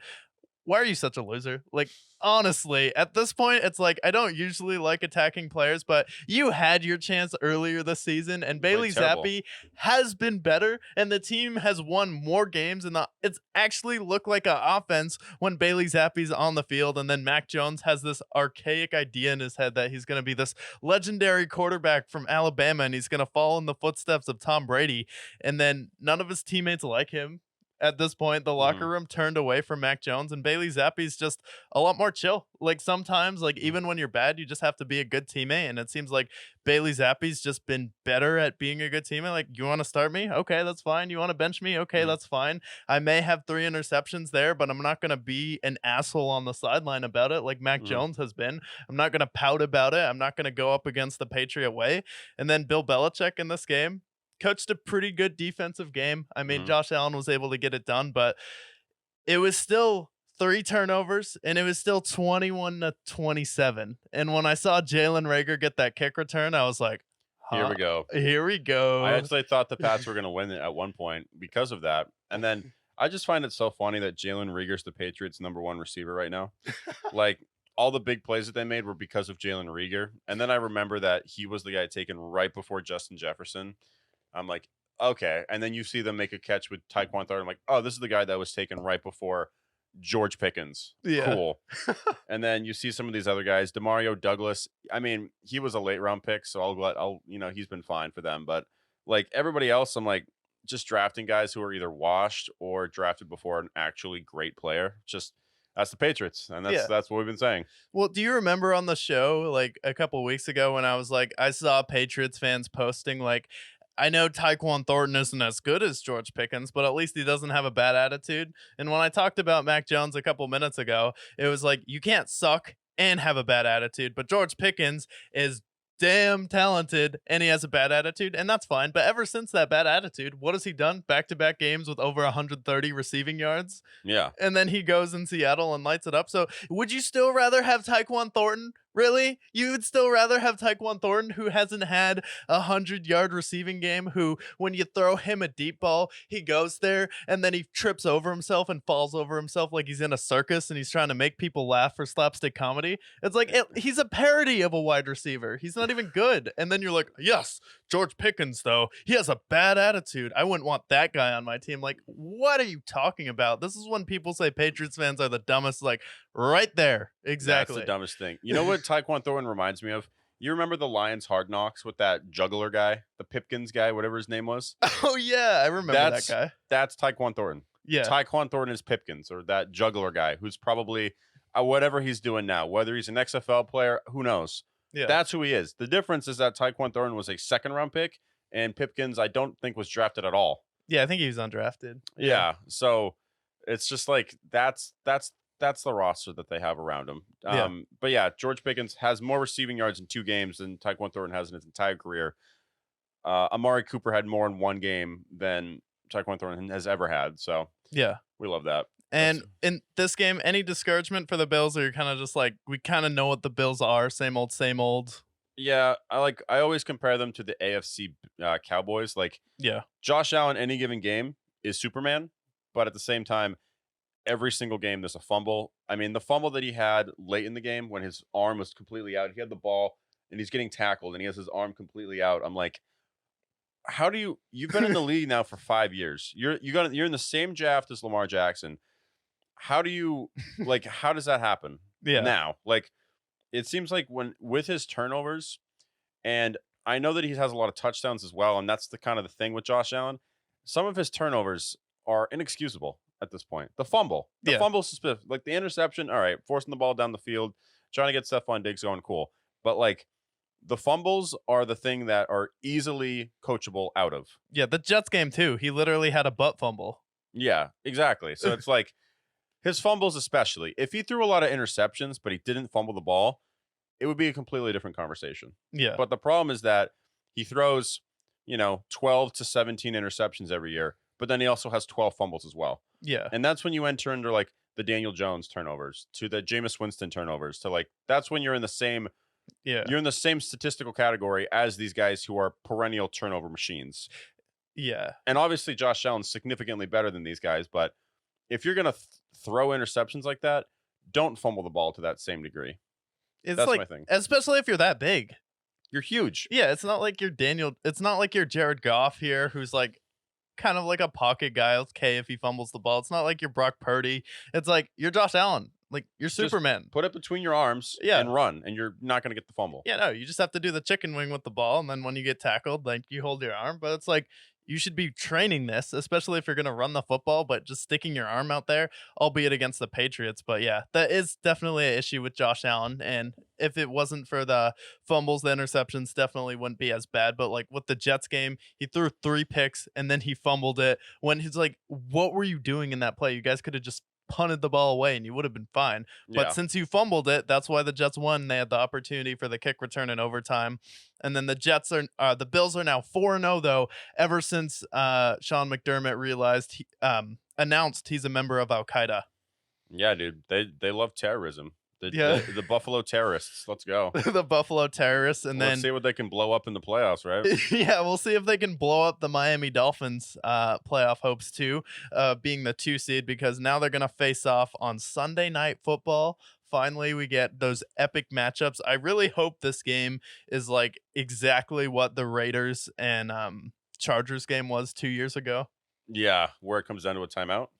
B: why are you such a loser? Like, honestly, at this point, it's like I don't usually like attacking players, but you had your chance earlier this season, and
A: Played
B: Bailey
A: terrible.
B: Zappi has been better, and the team has won more games, and it's actually looked like an offense when Bailey Zappi's on the field, and then Mac Jones has this archaic idea in his head that he's going to be this legendary quarterback from Alabama, and he's going to follow in the footsteps of Tom Brady, and then none of his teammates like him. At this point, the locker
A: Mhm,
B: room turned away from Mac Jones, and Bailey Zappi's just a lot more chill. Like sometimes, like
A: mhm,
B: even when you're bad, you just have to be a good teammate. And it seems like Bailey Zappi's just been better at being a good teammate. Like, you want to start me? Okay, that's fine. You want to bench me? Okay,
A: mhm,
B: that's fine. I may have 3 interceptions there, but I'm not gonna be an asshole on the sideline about it, like Mac
A: mhm,
B: Jones has been. I'm not gonna pout about it. I'm not gonna go up against the Patriot way. And then Bill Belichick in this game coached a pretty good defensive game. I mean,
A: mhm.
B: Josh Allen was able to get it done, but it was still 3 turnovers and it was still 21-27. And when I saw Jalen Rager get that kick return, I was like,
A: Here
B: huh,
A: we go.
B: here we
A: I
B: go.
A: actually thought the Pats were going to win it at one point because of that. And then I just find it so funny that Jalen Reagor's the Patriots' #1 receiver right now. Like all the big plays that they made were because of Jalen Reagor. And then I remember that he was the guy taken right before Justin Jefferson. I'm like, okay. And then you see them make a catch with Tyquan Thornton. I'm like, oh, this is the guy that was taken right before George Pickens.
B: Yeah.
A: Cool. And then you see some of these other guys, Demario Douglas. I mean, he was a late round pick, so I'll he's been fine for them. But like everybody else, I'm like, just drafting guys who are either washed or drafted before an actually great player. Just that's the Patriots, and
B: Yeah.
A: that's what we've been saying.
B: Well, do you remember on the show like a couple weeks ago when I was like, I saw Patriots fans posting like, I know Tyquan Thornton isn't as good as George Pickens, but at least he doesn't have a bad attitude. And when I talked about Mac Jones a couple minutes ago, it was like you can't suck and have a bad attitude, but George Pickens is damn talented and he has a bad attitude, and that's fine. But ever since that bad attitude, what has he done? Back-to-back games with over 130 receiving yards.
A: Yeah,
B: And then he goes in Seattle and lights it up. So would you still rather have Tyquan Thornton? Really? You would still rather have Tyquan Thornton, who hasn't had a 100-yard receiving game, who, when you throw him a deep ball, he goes there and then he trips over himself and falls over himself like he's in a circus and he's trying to make people laugh for slapstick comedy? It's like, he's a parody of a wide receiver. He's not even good. And then you're like, yes, George Pickens, though, he has a bad attitude. I wouldn't want that guy on my team. Like, what are you talking about? This is when people say Patriots fans are the dumbest. Like, right there. Exactly.
A: that's the dumbest thing. You know what Tyquan Thornton reminds me of? You remember the Lions Hard Knocks with that juggler guy, the Pipkins guy, whatever his name was?
B: Oh, yeah. I remember that guy.
A: That's Tyquan Thornton.
B: Yeah.
A: Tyquan Thornton is Pipkins, or that juggler guy who's probably whatever he's doing now, whether he's an XFL player, who knows?
B: Yeah.
A: That's who he is. The difference is that Tyquan Thornton was a second-round pick, and Pipkins, I don't think, was drafted at all.
B: Yeah, I think he was undrafted.
A: Yeah. So it's just like that's the roster that they have around him. But yeah, George Pickens has more receiving yards in 2 games than Tyquan Thornton has in his entire career. Amari Cooper had more in 1 game than Tyquan Thornton has ever had. So
B: yeah,
A: we love that.
B: And in this game, any discouragement for the Bills, or you're kind of just like, we kind of know what the Bills are, same old, same old?
A: Yeah, I always compare them to the AFC Cowboys. Like,
B: yeah,
A: Josh Allen, any given game is Superman, but at the same time, every single game there's a fumble. I mean, the fumble that he had late in the game when his arm was completely out, he had the ball and he's getting tackled and he has his arm completely out. I'm like, how do you've been in the league now for 5 years. You're in the same draft as Lamar Jackson. How do you how does that happen?
B: Yeah.
A: Now, like, it seems like with his turnovers, and I know that he has a lot of touchdowns as well, and that's the kind of the thing with Josh Allen. Some of his turnovers are inexcusable at this point. The fumble, like the interception. All right, forcing the ball down the field, trying to get Stephon Diggs going, cool. But like, the fumbles are the thing that are easily coachable out of.
B: Yeah, the Jets game too. He literally had a butt fumble.
A: Yeah, exactly. So it's like, his fumbles especially. If he threw a lot of interceptions, but he didn't fumble the ball, it would be a completely different conversation.
B: Yeah.
A: But the problem is that he throws, 12 to 17 interceptions every year, but then he also has 12 fumbles as well.
B: Yeah.
A: And that's when you enter into like the Daniel Jones turnovers, to the Jameis Winston turnovers, to like, that's when you're in the same statistical category as these guys who are perennial turnover machines.
B: Yeah.
A: And obviously Josh Allen's significantly better than these guys, but if you're going to throw interceptions like that, don't fumble the ball to that same degree. That's
B: like,
A: my thing.
B: Especially if you're that big.
A: You're huge.
B: Yeah, it's not like it's not like you're Jared Goff here, who's like kind of like a pocket guy. It's okay if he fumbles the ball. It's not like you're Brock Purdy. It's like you're Josh Allen. Like, you're Superman.
A: Put it between your arms and run, and you're not going to get the fumble.
B: Yeah, no, you just have to do the chicken wing with the ball, and then when you get tackled, like, you hold your arm. But it's like, you should be training this, especially if you're going to run the football, but just sticking your arm out there, albeit against the Patriots. But yeah, that is definitely an issue with Josh Allen. And if it wasn't for the fumbles, the interceptions definitely wouldn't be as bad. But like with the Jets game, he threw 3 picks and then he fumbled it when he's like, what were you doing in that play? You guys could have just punted the ball away and you would have been fine. But since you fumbled it, that's why the Jets won. They had the opportunity for the kick return in overtime. And then the Bills are now 4-0 though, ever since Sean McDermott realized announced he's a member of Al Qaeda.
A: Yeah, dude, they love terrorism. The Buffalo terrorists. Let's go.
B: The Buffalo terrorists, and
A: let's see what they can blow up in the playoffs, right?
B: Yeah, we'll see if they can blow up the Miami Dolphins playoff hopes too, being the 2 seed, because now they're gonna face off on Sunday Night Football. Finally, we get those epic matchups. I really hope this game is like exactly what the Raiders and Chargers game was 2 years ago.
A: Yeah, where it comes down to a timeout.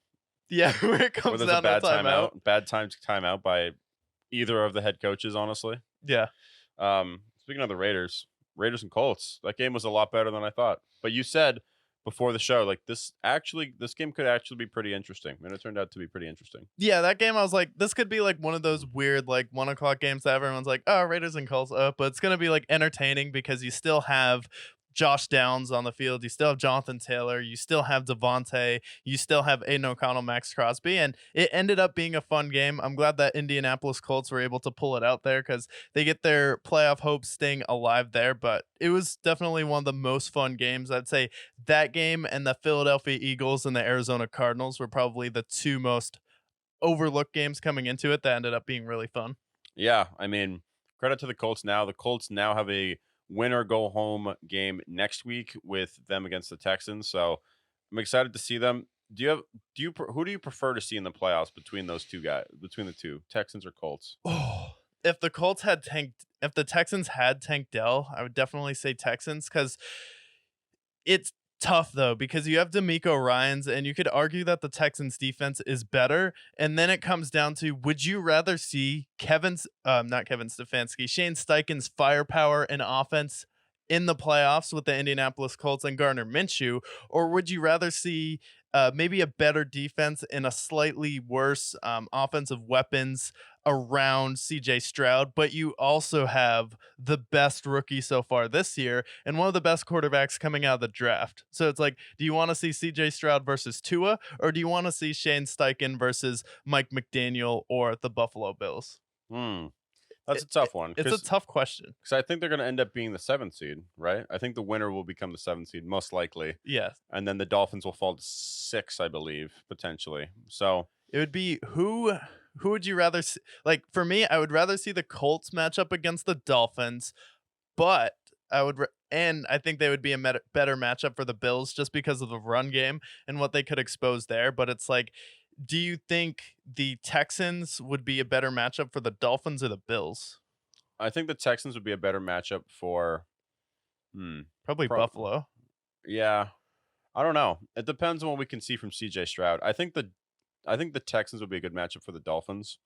B: Yeah, where it comes down to a timeout.
A: Bad timeout by either of the head coaches, honestly.
B: Yeah.
A: Speaking of the Raiders and Colts, that game was a lot better than I thought. But you said before the show, like this game could actually be pretty interesting, and it turned out to be pretty interesting.
B: Yeah, that game I was like, this could be like one of those weird like 1 o'clock games that everyone's like, oh, Raiders and Colts up, but it's gonna be like entertaining because you still have Josh Downs on the field, you still have Jonathan Taylor, you still have Devontae, you still have Aiden O'Connell, Max Crosby, and it ended up being a fun game. I'm glad that Indianapolis Colts were able to pull it out there because they get their playoff hopes staying alive there. But it was definitely one of the most fun games. I'd say that game and the Philadelphia Eagles and the Arizona Cardinals were probably the two most overlooked games coming into it that ended up being really fun.
A: Yeah, I mean, credit to the Colts now. The Colts now have a win or go home game next week with them against the Texans. So I'm excited to see them. Who do you prefer to see in the playoffs between those two guys, between the two, Texans or Colts?
B: Oh, if the Colts had tanked, if the Texans had Tank Dell, I would definitely say Texans because it's tough though because you have D'Amico Ryans and you could argue that the Texans defense is better, and then it comes down to would you rather see not Kevin Stefanski, Shane Steichen's firepower and offense in the playoffs with the Indianapolis Colts and Gardner Minshew, or would you rather see maybe a better defense and a slightly worse offensive weapons around CJ Stroud, but you also have the best rookie so far this year and one of the best quarterbacks coming out of the draft. So it's like, do you want to see CJ Stroud versus Tua, or do you want to see Shane Steichen versus Mike McDaniel or the Buffalo Bills?
A: Hmm. That's a tough one.
B: It's a tough question.
A: Because I think they're going to end up being the 7th seed, right? I think the winner will become the 7th seed, most likely.
B: Yes.
A: And then the Dolphins will fall to 6, I believe, potentially. So
B: it would be who would you rather see? Like for me, I would rather see the Colts match up against the Dolphins, but and I think they would be a better matchup for the Bills just because of the run game and what they could expose there. But it's like, do you think the Texans would be a better matchup for the Dolphins or the Bills?
A: I think the Texans would be a better matchup for
B: probably Buffalo.
A: Yeah. I don't know. It depends on what we can see from CJ Stroud. I think the Texans would be a good matchup for the Dolphins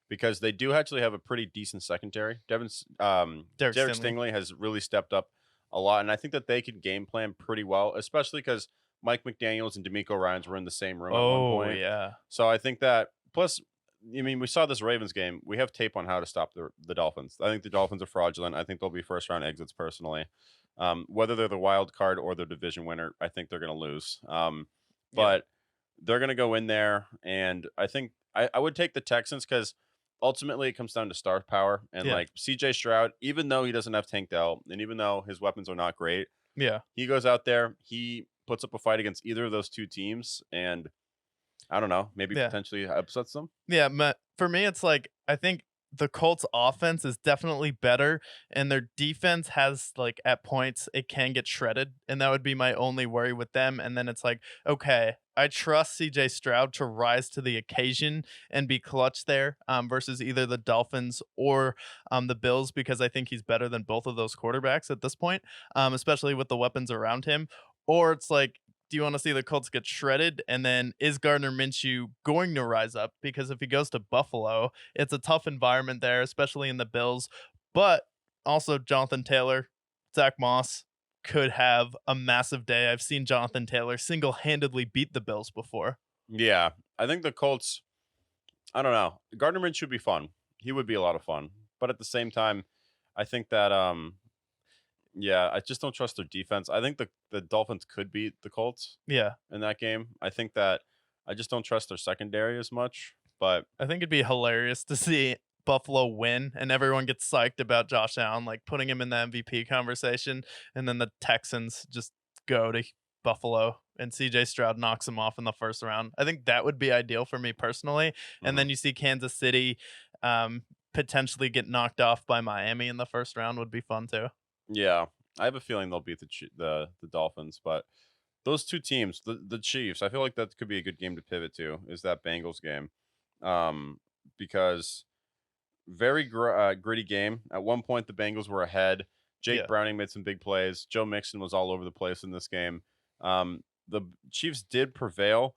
A: because they do actually have a pretty decent secondary. Derek Stingley has really stepped up a lot, and I think that they could game plan pretty well, especially because Mike McDaniels and D'Amico Ryans were in the same room at one point.
B: Oh, yeah.
A: So I think that, plus, I mean, we saw this Ravens game. We have tape on how to stop the Dolphins. I think the Dolphins are fraudulent. I think they'll be first-round exits personally. Whether they're the wild card or the division winner, I think they're going to lose. But they're going to go in there, and I think I would take the Texans because ultimately it comes down to star power. And like CJ Stroud, even though he doesn't have Tank Dell, and even though his weapons are not great, he goes out there, he puts up a fight against either of those two teams, and I don't know, maybe potentially upsets them.
B: Yeah, for me, it's like I think the Colts offense is definitely better, and their defense has like at points it can get shredded, and that would be my only worry with them. And then it's like, okay, I trust CJ Stroud to rise to the occasion and be clutch there versus either the Dolphins or the Bills, because I think he's better than both of those quarterbacks at this point, especially with the weapons around him. Or it's like, do you want to see the Colts get shredded? And then is Gardner Minshew going to rise up? Because if he goes to Buffalo, it's a tough environment there, especially in the Bills. But also Jonathan Taylor, Zach Moss could have a massive day. I've seen Jonathan Taylor single-handedly beat the Bills before.
A: Yeah, I think the Colts, I don't know. Gardner Minshew would be fun. He would be a lot of fun. But at the same time, I think that I just don't trust their defense. I think the Dolphins could beat the Colts in that game. I think that I just don't trust their secondary as much. But
B: I think it'd be hilarious to see Buffalo win and everyone gets psyched about Josh Allen, like putting him in the MVP conversation, and then the Texans just go to Buffalo and CJ Stroud knocks him off in the first round. I think that would be ideal for me personally. And then you see Kansas City potentially get knocked off by Miami in the first round would be fun too.
A: Yeah, I have a feeling they'll beat the Dolphins, but those two teams, the Chiefs, I feel like that could be a good game to pivot to. Is that Bengals game? Because very gritty game. At one point, the Bengals were ahead. Jake Browning made some big plays. Joe Mixon was all over the place in this game. The Chiefs did prevail.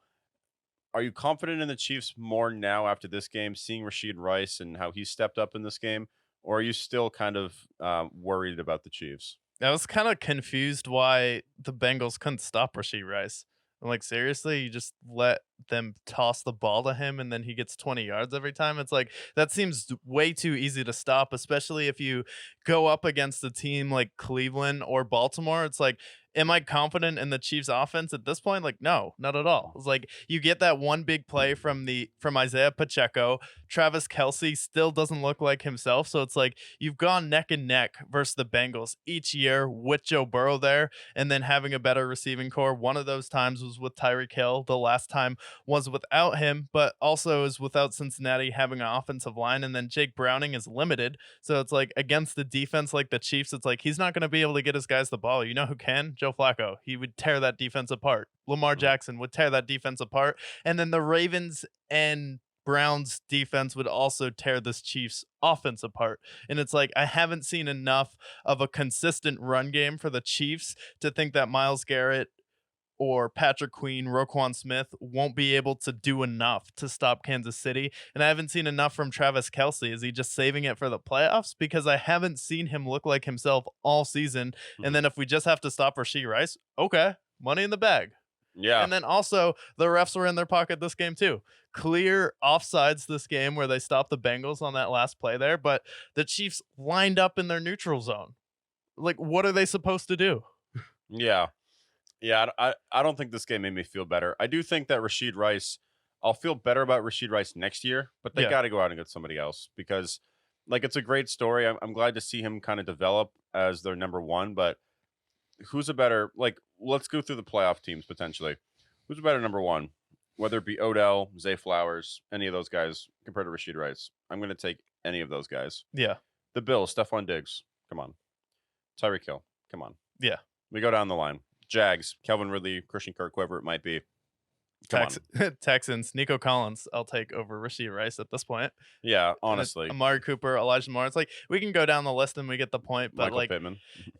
A: Are you confident in the Chiefs more now after this game, seeing Rashid Rice and how he stepped up in this game? Or are you still kind of worried about the Chiefs?
B: I was kind of confused why the Bengals couldn't stop Rashee Rice. I'm like, seriously, you just let them toss the ball to him and then he gets 20 yards every time? It's like, that seems way too easy to stop, especially if you go up against a team like Cleveland or Baltimore. It's like, am I confident in the Chiefs offense at this point? Like, no, not at all. It's like you get that one big play from Isaiah Pacheco. Travis Kelsey still doesn't look like himself. So it's like you've gone neck and neck versus the Bengals each year with Joe Burrow there and then having a better receiving core. One of those times was with Tyreek Hill. The last time was without him, but also is without Cincinnati having an offensive line. And then Jake Browning is limited. So it's like against the defense like the Chiefs, it's like he's not going to be able to get his guys the ball. You know who can? Joe Flacco. He would tear that defense apart. Lamar
A: Mhm.
B: Jackson would tear that defense apart. And then the Ravens and Browns defense would also tear this Chiefs offense apart. And it's like I haven't seen enough of a consistent run game for the Chiefs to think that Myles Garrett or Patrick Queen, Roquan Smith won't be able to do enough to stop Kansas City. And I haven't seen enough from Travis Kelsey. Is he just saving it for the playoffs? Because I haven't seen him look like himself all season. And
A: Mhm.
B: then if we just have to stop Rashee Rice, okay, money in the bag.
A: Yeah.
B: And then also the refs were in their pocket this game too. Clear offsides this game where they stopped the Bengals on that last play there, but the Chiefs lined up in their neutral zone. Like, what are they supposed to do?
A: Yeah. Yeah. I don't think this game made me feel better. I do think that Rashid Rice, I'll feel better about Rashid Rice next year, but they
B: Yeah.
A: got to go out and get somebody else because, like, it's a great story. I'm glad to see him kind of develop as their number one, but who's a better, like, let's go through the playoff teams potentially. Who's a better number one? Whether it be Odell, Zay Flowers, any of those guys compared to Rashid Rice. I'm going to take any of those guys.
B: Yeah.
A: The Bills, Stephon Diggs. Come on. Tyreek Hill. Come on.
B: Yeah.
A: We go down the line. Jags, Calvin Ridley, Christian Kirk, whoever it might be. Come on.
B: Texans, Nico Collins, I'll take over Rashee Rice at this point.
A: Yeah,
B: And it's
A: honestly.
B: Amari Cooper, Elijah Moore. It's like we can go down the list and we get the point, but
A: Michael
B: like
A: Pittman.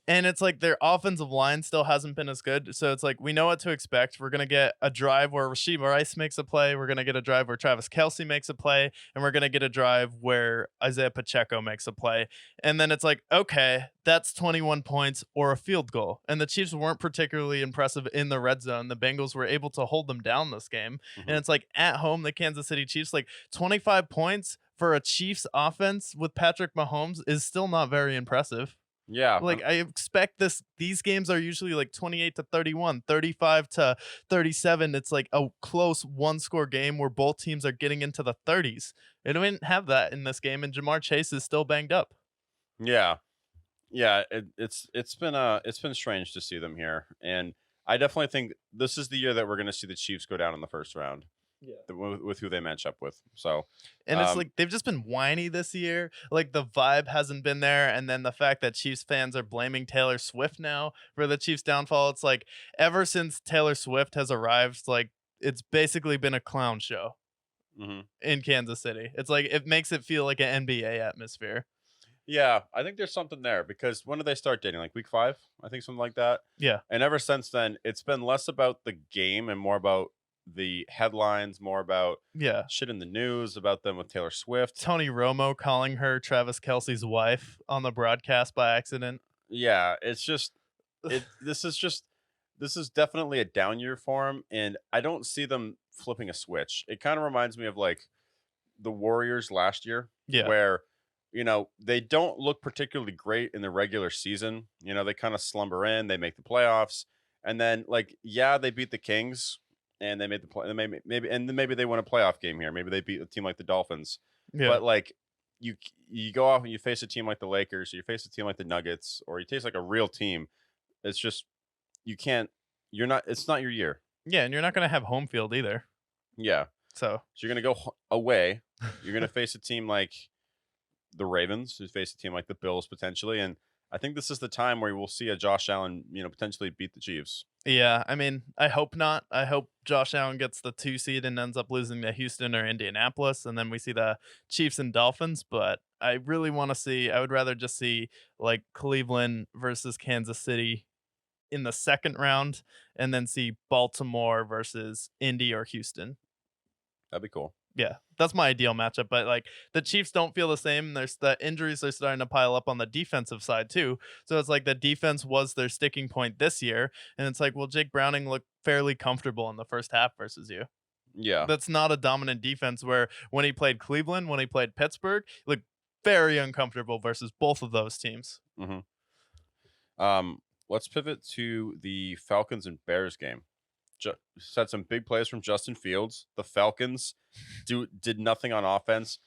B: and it's like their offensive line still hasn't been as good. So it's like we know what to expect. We're gonna get a drive where Rasheed Rice makes a play. We're gonna get a drive where Travis Kelsey makes a play, and we're gonna get a drive where Isaiah Pacheco makes a play. And then it's like, okay, that's 21 points or a field goal. And the Chiefs weren't particularly impressive in the red zone. The Bengals were able to hold them down this game. And
A: Mhm.
B: it's like at home, the Kansas City Chiefs, like 25 points for a Chiefs offense with Patrick Mahomes is still not very impressive.
A: Yeah.
B: Like I expect these games are usually like 28 to 31, 35 to 37. It's like a close one score game where both teams are getting into the 30s. They didn't have that in this game and Jamar Chase is still banged up.
A: Yeah. Yeah. It's been strange to see them here. And I definitely think this is the year that we're going to see the Chiefs go down in the first round.
B: Yeah.
A: With who they match up with. So,
B: And it's
A: um,
B: like they've just been whiny this year. Like the vibe hasn't been there. And then the fact that Chiefs fans are blaming Taylor Swift now for the Chiefs' downfall. It's like ever since Taylor Swift has arrived, like it's basically been a clown show
A: mhm.
B: in Kansas City. It's like it makes it feel like an NBA atmosphere.
A: Yeah, I think there's something there because when did they start dating? Like week 5, I think something like that.
B: Yeah.
A: And ever since then, it's been less about the game and more about the headlines, more about
B: Yeah.
A: shit in the news about them with Taylor Swift.
B: Tony Romo calling her Travis Kelsey's wife on the broadcast by accident.
A: Yeah, it's just it. This is definitely a down year for him, and I don't see them flipping a switch. It kind of reminds me of like the Warriors last year,
B: Yeah.
A: where they don't look particularly great in the regular season. They kind of slumber in, they make the playoffs, and then like yeah, they beat the Kings and they made the play. Maybe and then maybe they win a playoff game here. Maybe they beat a team like the Dolphins,
B: Yeah.
A: but like you go off and you face a team like the Lakers, or you face a team like the Nuggets, or you face like a real team. It's just you can't. You're not. It's not your year.
B: Yeah. And you're not going to have home field either.
A: Yeah.
B: So,
A: So you're gonna go away. You're gonna face a team like the Ravens, who face a team like the Bills potentially, and I think this is the time where we'll see a Josh Allen, potentially beat the Chiefs.
B: yeah, I mean, I hope not. I hope Josh Allen gets the 2 seed and ends up losing to Houston or Indianapolis, and then we see the Chiefs and Dolphins. But I really want to see, I would rather just see like Cleveland versus Kansas City in the second round and then see Baltimore versus Indy or Houston.
A: That'd be cool.
B: Yeah, that's my ideal matchup. But like the Chiefs don't feel the same. There's the injuries are starting to pile up on the defensive side too. So it's like the defense was their sticking point this year, and it's like, well, Jake Browning looked fairly comfortable in the first half versus you.
A: Yeah.
B: That's not a dominant defense. Where when he played Cleveland, when he played Pittsburgh, he looked very uncomfortable versus both of those teams.
A: hmm Let's pivot to the Falcons and Bears game. Had some big plays from Justin Fields. The Falcons did nothing on offense.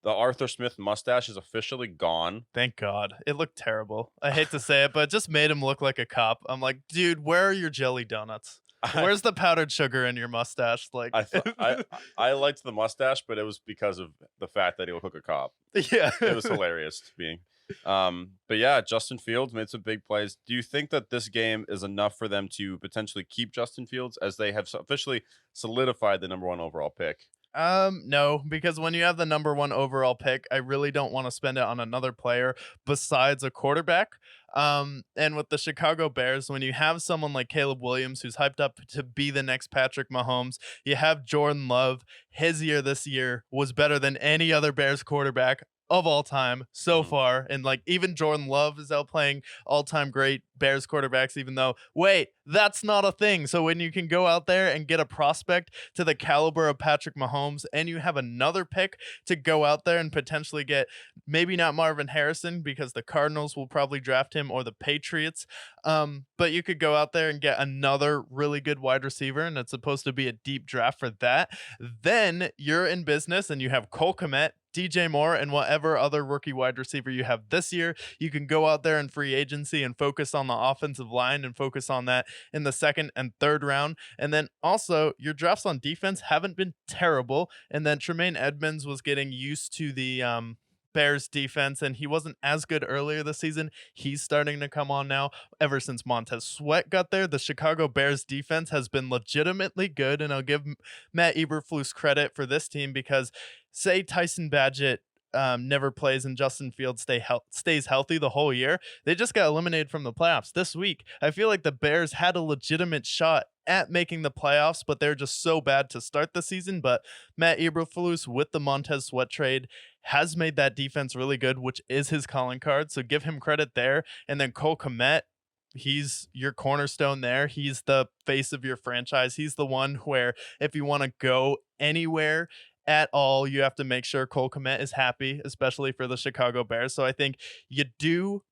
A: The Arthur Smith mustache is officially gone.
B: Thank God. It looked terrible. I hate to say it, but it just made him look like a cop. I'm like, dude, where are your jelly donuts?
A: I,
B: Where's the powdered sugar in your mustache? Like,
A: I thought I liked the mustache, but it was because of the fact that he looked like a cop.
B: yeah.
A: It was hilarious to me. But yeah, Justin Fields made some big plays. Do you think that this game is enough for them to potentially keep Justin Fields as they have officially solidified the number one overall pick?
B: No, because when you have the number one overall pick, I really don't want to spend it on another player besides a quarterback. And with the Chicago Bears, when you have someone like Caleb Williams who's hyped up to be the next Patrick Mahomes, you have Jordan Love. His year this year was better than any other Bears quarterback of all time so far. And like even Jordan Love is outplaying all-time great Bears quarterbacks, even though, wait, that's not a thing. So when you can go out there and get a prospect to the caliber of Patrick Mahomes and you have another pick to go out there and potentially get maybe not Marvin Harrison because the Cardinals will probably draft him or the Patriots. But you could go out there and get another really good wide receiver, and it's supposed to be a deep draft for that. Then you're in business and you have Cole Kmet, DJ Moore, and whatever other rookie wide receiver you have this year. You can go out there in free agency and focus on the offensive line and focus on that in the second and third round. And then also your drafts on defense haven't been terrible. And then Tremaine Edmonds was getting used to the Bears defense, and he wasn't as good earlier this season. He's starting to come on now. Ever since Montez Sweat got there, the Chicago Bears defense has been legitimately good, and I'll give Matt Eberflus credit for this team because say Tyson Badgett never plays and Justin Fields stays healthy the whole year, they just got eliminated from the playoffs this week. I feel like the Bears had a legitimate shot at making the playoffs, but they're just so bad to start the season. But Matt Eberflus with the Montez Sweat trade has made that defense really good, which is his calling card. So give him credit there. And then Cole Kmet, he's your cornerstone there. He's the face of your franchise. He's the one where if you want to go anywhere at all, you have to make sure Cole Kmet is happy, especially for the Chicago Bears. So I think you do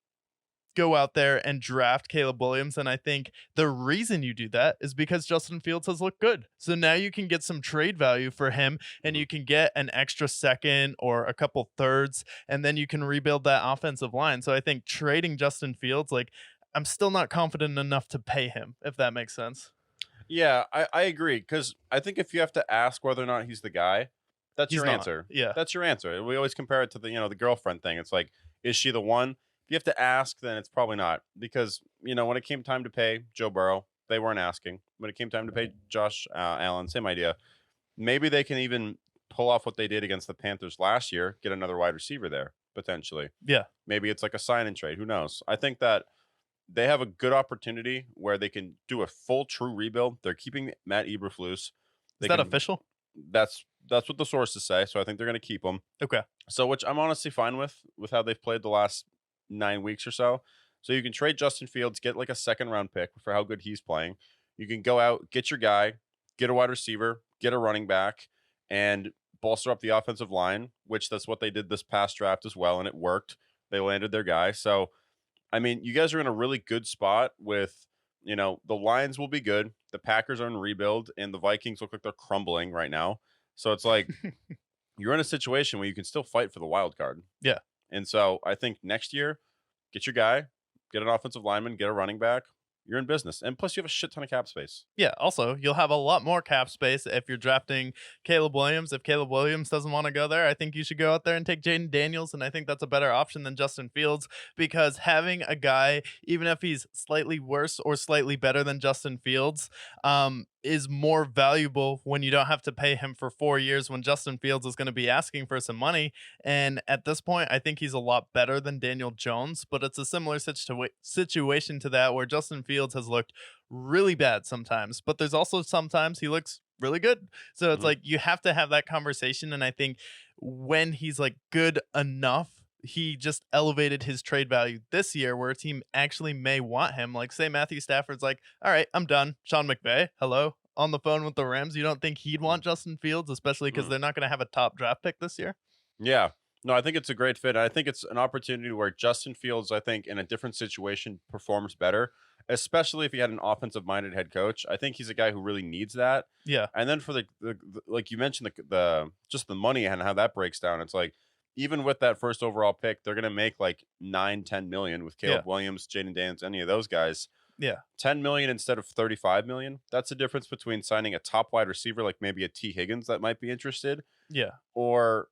B: go out there and draft Caleb Williams. And I think the reason you do that is because Justin Fields has looked good. So now you can get some trade value for him and you can get an extra second or a couple thirds, and then you can rebuild that offensive line. So I think trading Justin Fields, like, I'm still not confident enough to pay him, if that makes sense.
A: Yeah, I agree. Because I think if you have to ask whether or not he's the guy, that's
B: He's
A: your
B: not.
A: answer.
B: Yeah.
A: That's your answer. We always compare it to the girlfriend thing. It's like, is she the one? If you have to ask, then it's probably not. Because, when it came time to pay Joe Burrow, they weren't asking. When it came time to pay Josh Allen, same idea. Maybe they can even pull off what they did against the Panthers last year, get another wide receiver there, potentially.
B: Yeah.
A: Maybe it's like a sign and trade. Who knows? I think that they have a good opportunity where they can do a full true rebuild. They're keeping Matt Eberflus.
B: Is that official?
A: That's what the sources say. So I think they're going to keep him.
B: Okay.
A: So which I'm honestly fine with how they've played the last 9 weeks or so. So you can trade Justin Fields, get like a second round pick for how good he's playing. You can go out, get your guy, get a wide receiver, get a running back, and bolster up the offensive line, which that's what they did this past draft as well, and it worked. They landed their guy. So I mean, you guys are in a really good spot with, the Lions will be good. The Packers are in rebuild, and the Vikings look like they're crumbling right now. So it's like you're in a situation where you can still fight for the wild card.
B: Yeah.
A: And so I think next year, get your guy, get an offensive lineman, get a running back. You're in business. And plus, you have a shit ton of cap space.
B: Yeah. Also, you'll have a lot more cap space if you're drafting Caleb Williams. If Caleb Williams doesn't want to go there, I think you should go out there and take Jaden Daniels. And I think that's a better option than Justin Fields, because having a guy, even if he's slightly worse or slightly better than Justin Fields, is more valuable when you don't have to pay him for 4 years when Justin Fields is going to be asking for some money. And at this point, I think he's a lot better than Daniel Jones, but it's a similar situation to that where Justin Fields has looked really bad sometimes, but there's also sometimes he looks really good. So it's
A: Mhm.
B: like you have to have that conversation. And I think when he's like good enough, he just elevated his trade value this year where a team actually may want him. Like, say Matthew Stafford's like, all right, I'm done. Sean McVay, hello, on the phone with the Rams. You don't think he'd want Justin Fields, especially because
A: Mm.
B: they're not going to have a top draft pick this year?
A: Yeah. No, I think it's a great fit. I think it's an opportunity where Justin Fields, I think, in a different situation, performs better, especially if he had an offensive minded head coach. I think he's a guy who really needs that.
B: Yeah.
A: And then for the like you mentioned, the just the money and how that breaks down, it's like even with that first overall pick, they're gonna make like 9, 10 million with
B: Yeah.
A: Caleb Williams, Jaden Daniels, any of those guys.
B: Yeah.
A: 10 million instead of 35 million. That's the difference between signing a top wide receiver like maybe a T. Higgins that might be interested,
B: Yeah.
A: or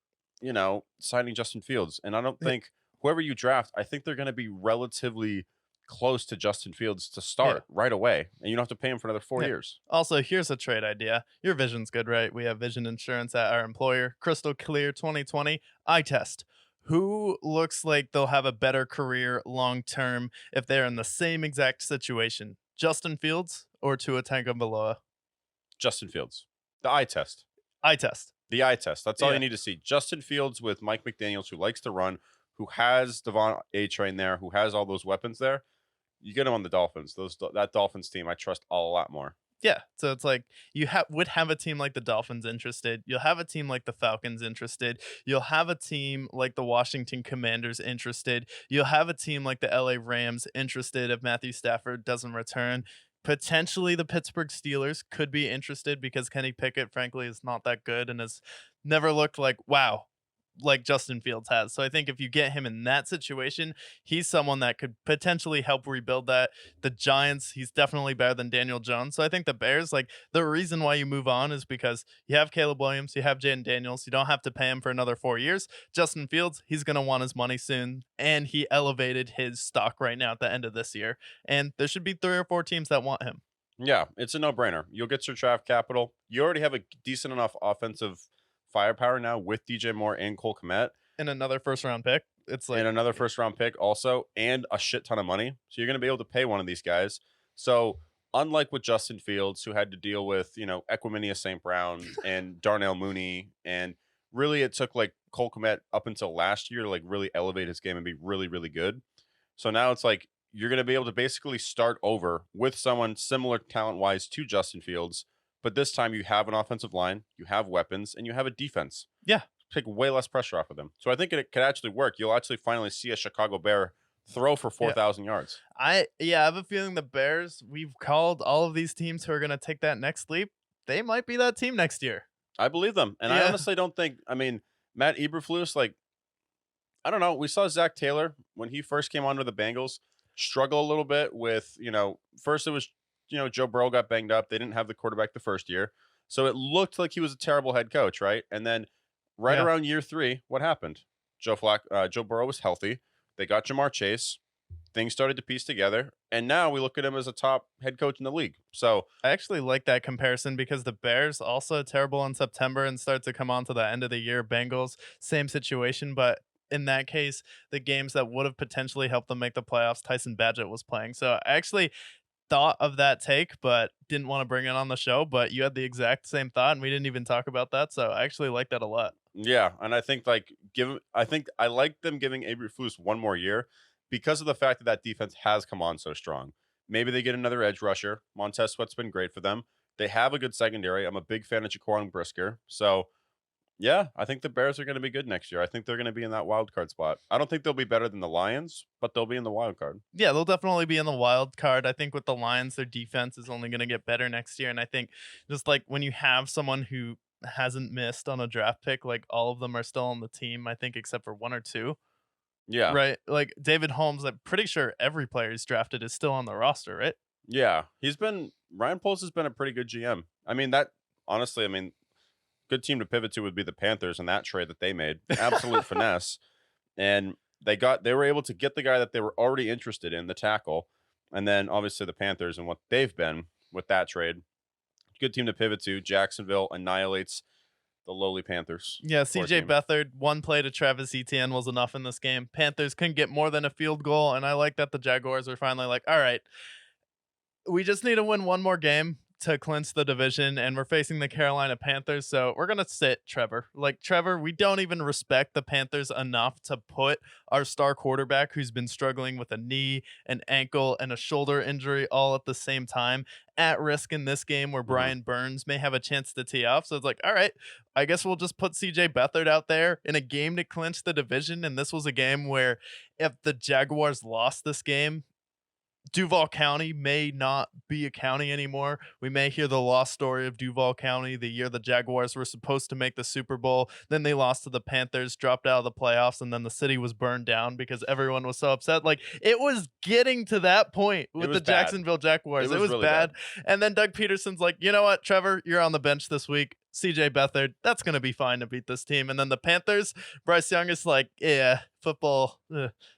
A: signing Justin Fields. And I don't
B: Yeah.
A: think whoever you draft, I think they're going to be relatively close to Justin Fields to
B: Yeah.
A: start right away, and you don't have to pay him for another 4
B: Yeah.
A: years.
B: Also, here's a trade idea. Your vision's good, right? We have vision insurance at our employer. Crystal Clear 2020 eye test. Who looks like they'll have a better career long term if they're in the same exact situation? Justin Fields or Tua Tagovailoa?
A: Justin Fields, the eye test.
B: Eye test.
A: The eye test. That's all you
B: Yeah.
A: need to see. Justin Fields with Mike McDaniels, who likes to run, who has Devon A. Train there, who has all those weapons there. You get him on the Dolphins. That Dolphins team, I trust a lot more.
B: Yeah, so it's like you would have a team like the Dolphins interested. You'll have a team like the Falcons interested. You'll have a team like the Washington Commanders interested. You'll have a team like the LA Rams interested if Matthew Stafford doesn't return. Potentially the Pittsburgh Steelers could be interested because Kenny Pickett, frankly, is not that good and has never looked like wow, like Justin Fields has. So I think if you get him in that situation, he's someone that could potentially help rebuild that. The Giants, he's definitely better than Daniel Jones. So I think the Bears, like the reason why you move on is because you have Caleb Williams, you have Jaden Daniels, you don't have to pay him for another 4 years. Justin Fields, he's going to want his money soon. And he elevated his stock right now at the end of this year. And there should be 3 or 4 teams that want him.
A: Yeah, it's a no-brainer. You'll get your draft capital. You already have a decent enough offensive firepower now with DJ Moore and Cole Kmet,
B: And another first round pick. It's like
A: and another first-round pick also, and a shit ton of money. So you're going to be able to pay one of these guys. So unlike with Justin Fields, who had to deal with Equimania St. Brown and Darnell Mooney, and really it took like Cole Kmet up until last year to like really elevate his game and be really really good. So now it's like you're going to be able to basically start over with someone similar talent-wise to Justin Fields, but this time you have an offensive line, you have weapons, and you have a defense.
B: yeah.
A: Take way less pressure off of them. So I think it could actually work. You'll actually finally see a Chicago Bear throw for 4,000 yards.
B: I have a feeling the Bears, we've called all of these teams who are going to take that next leap. They might be that team next year.
A: I believe them. And I
B: Yeah.
A: honestly don't think, Matt Eberflus, like, I don't know. We saw Zach Taylor when he first came onto the Bengals struggle a little bit with, first it was, Joe Burrow got banged up. They didn't have the quarterback the first year. So it looked like he was a terrible head coach, right? And then right
B: Yeah.
A: around year 3, what happened? Joe Burrow was healthy. They got Jamar Chase. Things started to piece together. And now we look at him as a top head coach in the league. So
B: I actually like that comparison because the Bears also terrible in September and start to come on to the end of the year. Bengals, same situation, but in that case, the games that would have potentially helped them make the playoffs, Tyson Badgett was playing. So I actually thought of that take, but didn't want to bring it on the show. But you had the exact same thought, and we didn't even talk about that. So I actually like that a lot.
A: yeah, and I think I think I like them giving Eberflus one more year because of the fact that that defense has come on so strong. Maybe they get another edge rusher. Montez Sweat's been great for them. They have a good secondary. I'm a big fan of Jaquan Brisker. So yeah, I think the Bears are going to be good next year. I think they're going to be in that wild card spot. I don't think they'll be better than the Lions, but they'll be in the wild card.
B: Yeah, they'll definitely be in the wild card. I think with the Lions, their defense is only going to get better next year. And I think just like when you have someone who hasn't missed on a draft pick, like all of them are still on the team, I think, except for 1 or 2.
A: Yeah.
B: Right. Like David Holmes, I'm pretty sure every player he's drafted is still on the roster, right?
A: Yeah. Ryan Poles has been a pretty good GM. Good team to pivot to would be the Panthers and that trade that they made. Absolute finesse. And they were able to get the guy that they were already interested in, the tackle. And then obviously the Panthers and what they've been with that trade. Good team to pivot to. Jacksonville annihilates the lowly Panthers.
B: Yeah,
A: Poor
B: CJ
A: team.
B: Beathard, one play to Travis Etienne was enough in this game. Panthers couldn't get more than a field goal, and I like that the Jaguars are finally like, all right, we just need to win one more game. to clinch the division, and we're facing the Carolina Panthers. So we're going to sit Trevor. Like, Trevor, we don't even respect the Panthers enough to put our star quarterback, who's been struggling with a knee, an ankle, and a shoulder injury all at the same time, at risk in this game where
A: Mhm.
B: Brian Burns may have a chance to tee off. So it's like, all right, I guess we'll just put CJ Beathard out there in a game to clinch the division. And this was a game where if the Jaguars lost this game, Duval County may not be a county anymore. We may hear the lost story of Duval County the year the Jaguars were supposed to make the Super Bowl. Then they lost to the Panthers, dropped out of the playoffs, and then the city was burned down because everyone was so upset. Like, it was getting to that point with the
A: was bad.
B: Jacksonville Jaguars.
A: It
B: It
A: was
B: was
A: really
B: bad. And then Doug Peterson's like, you know what, Trevor, you're on the bench this week. CJ Beathard, that's going to be fine to beat this team. And then the Panthers, Bryce Young is like, yeah, football,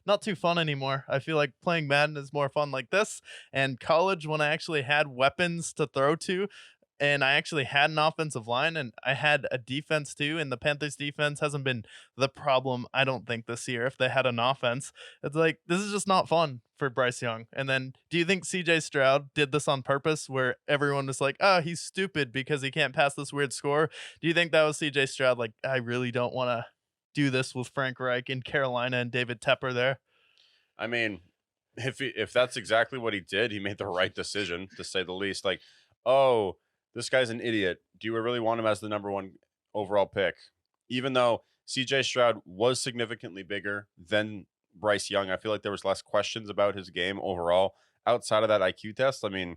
B: not too fun anymore. I feel like playing Madden is more fun like this. And college, when I actually had weapons to throw to, and I actually had an offensive line and I had a defense too. And the Panthers defense hasn't been the problem, I don't think, this year. If they had an offense, it's like, this is just not fun for Bryce Young. And then do you think CJ Stroud did this on purpose where everyone was like, oh, he's stupid because he can't pass this weird score? Do you think that was CJ Stroud? Like, I really don't want to do this with Frank Reich in Carolina and David Tepper there.
A: I mean, if that's exactly what he did, he made the right decision, to say the least. Like, oh, this guy's an idiot. Do you really want him as the number one overall pick? Even though CJ Stroud was significantly bigger than Bryce Young, I feel like there was less questions about his game overall outside of that IQ test. I mean,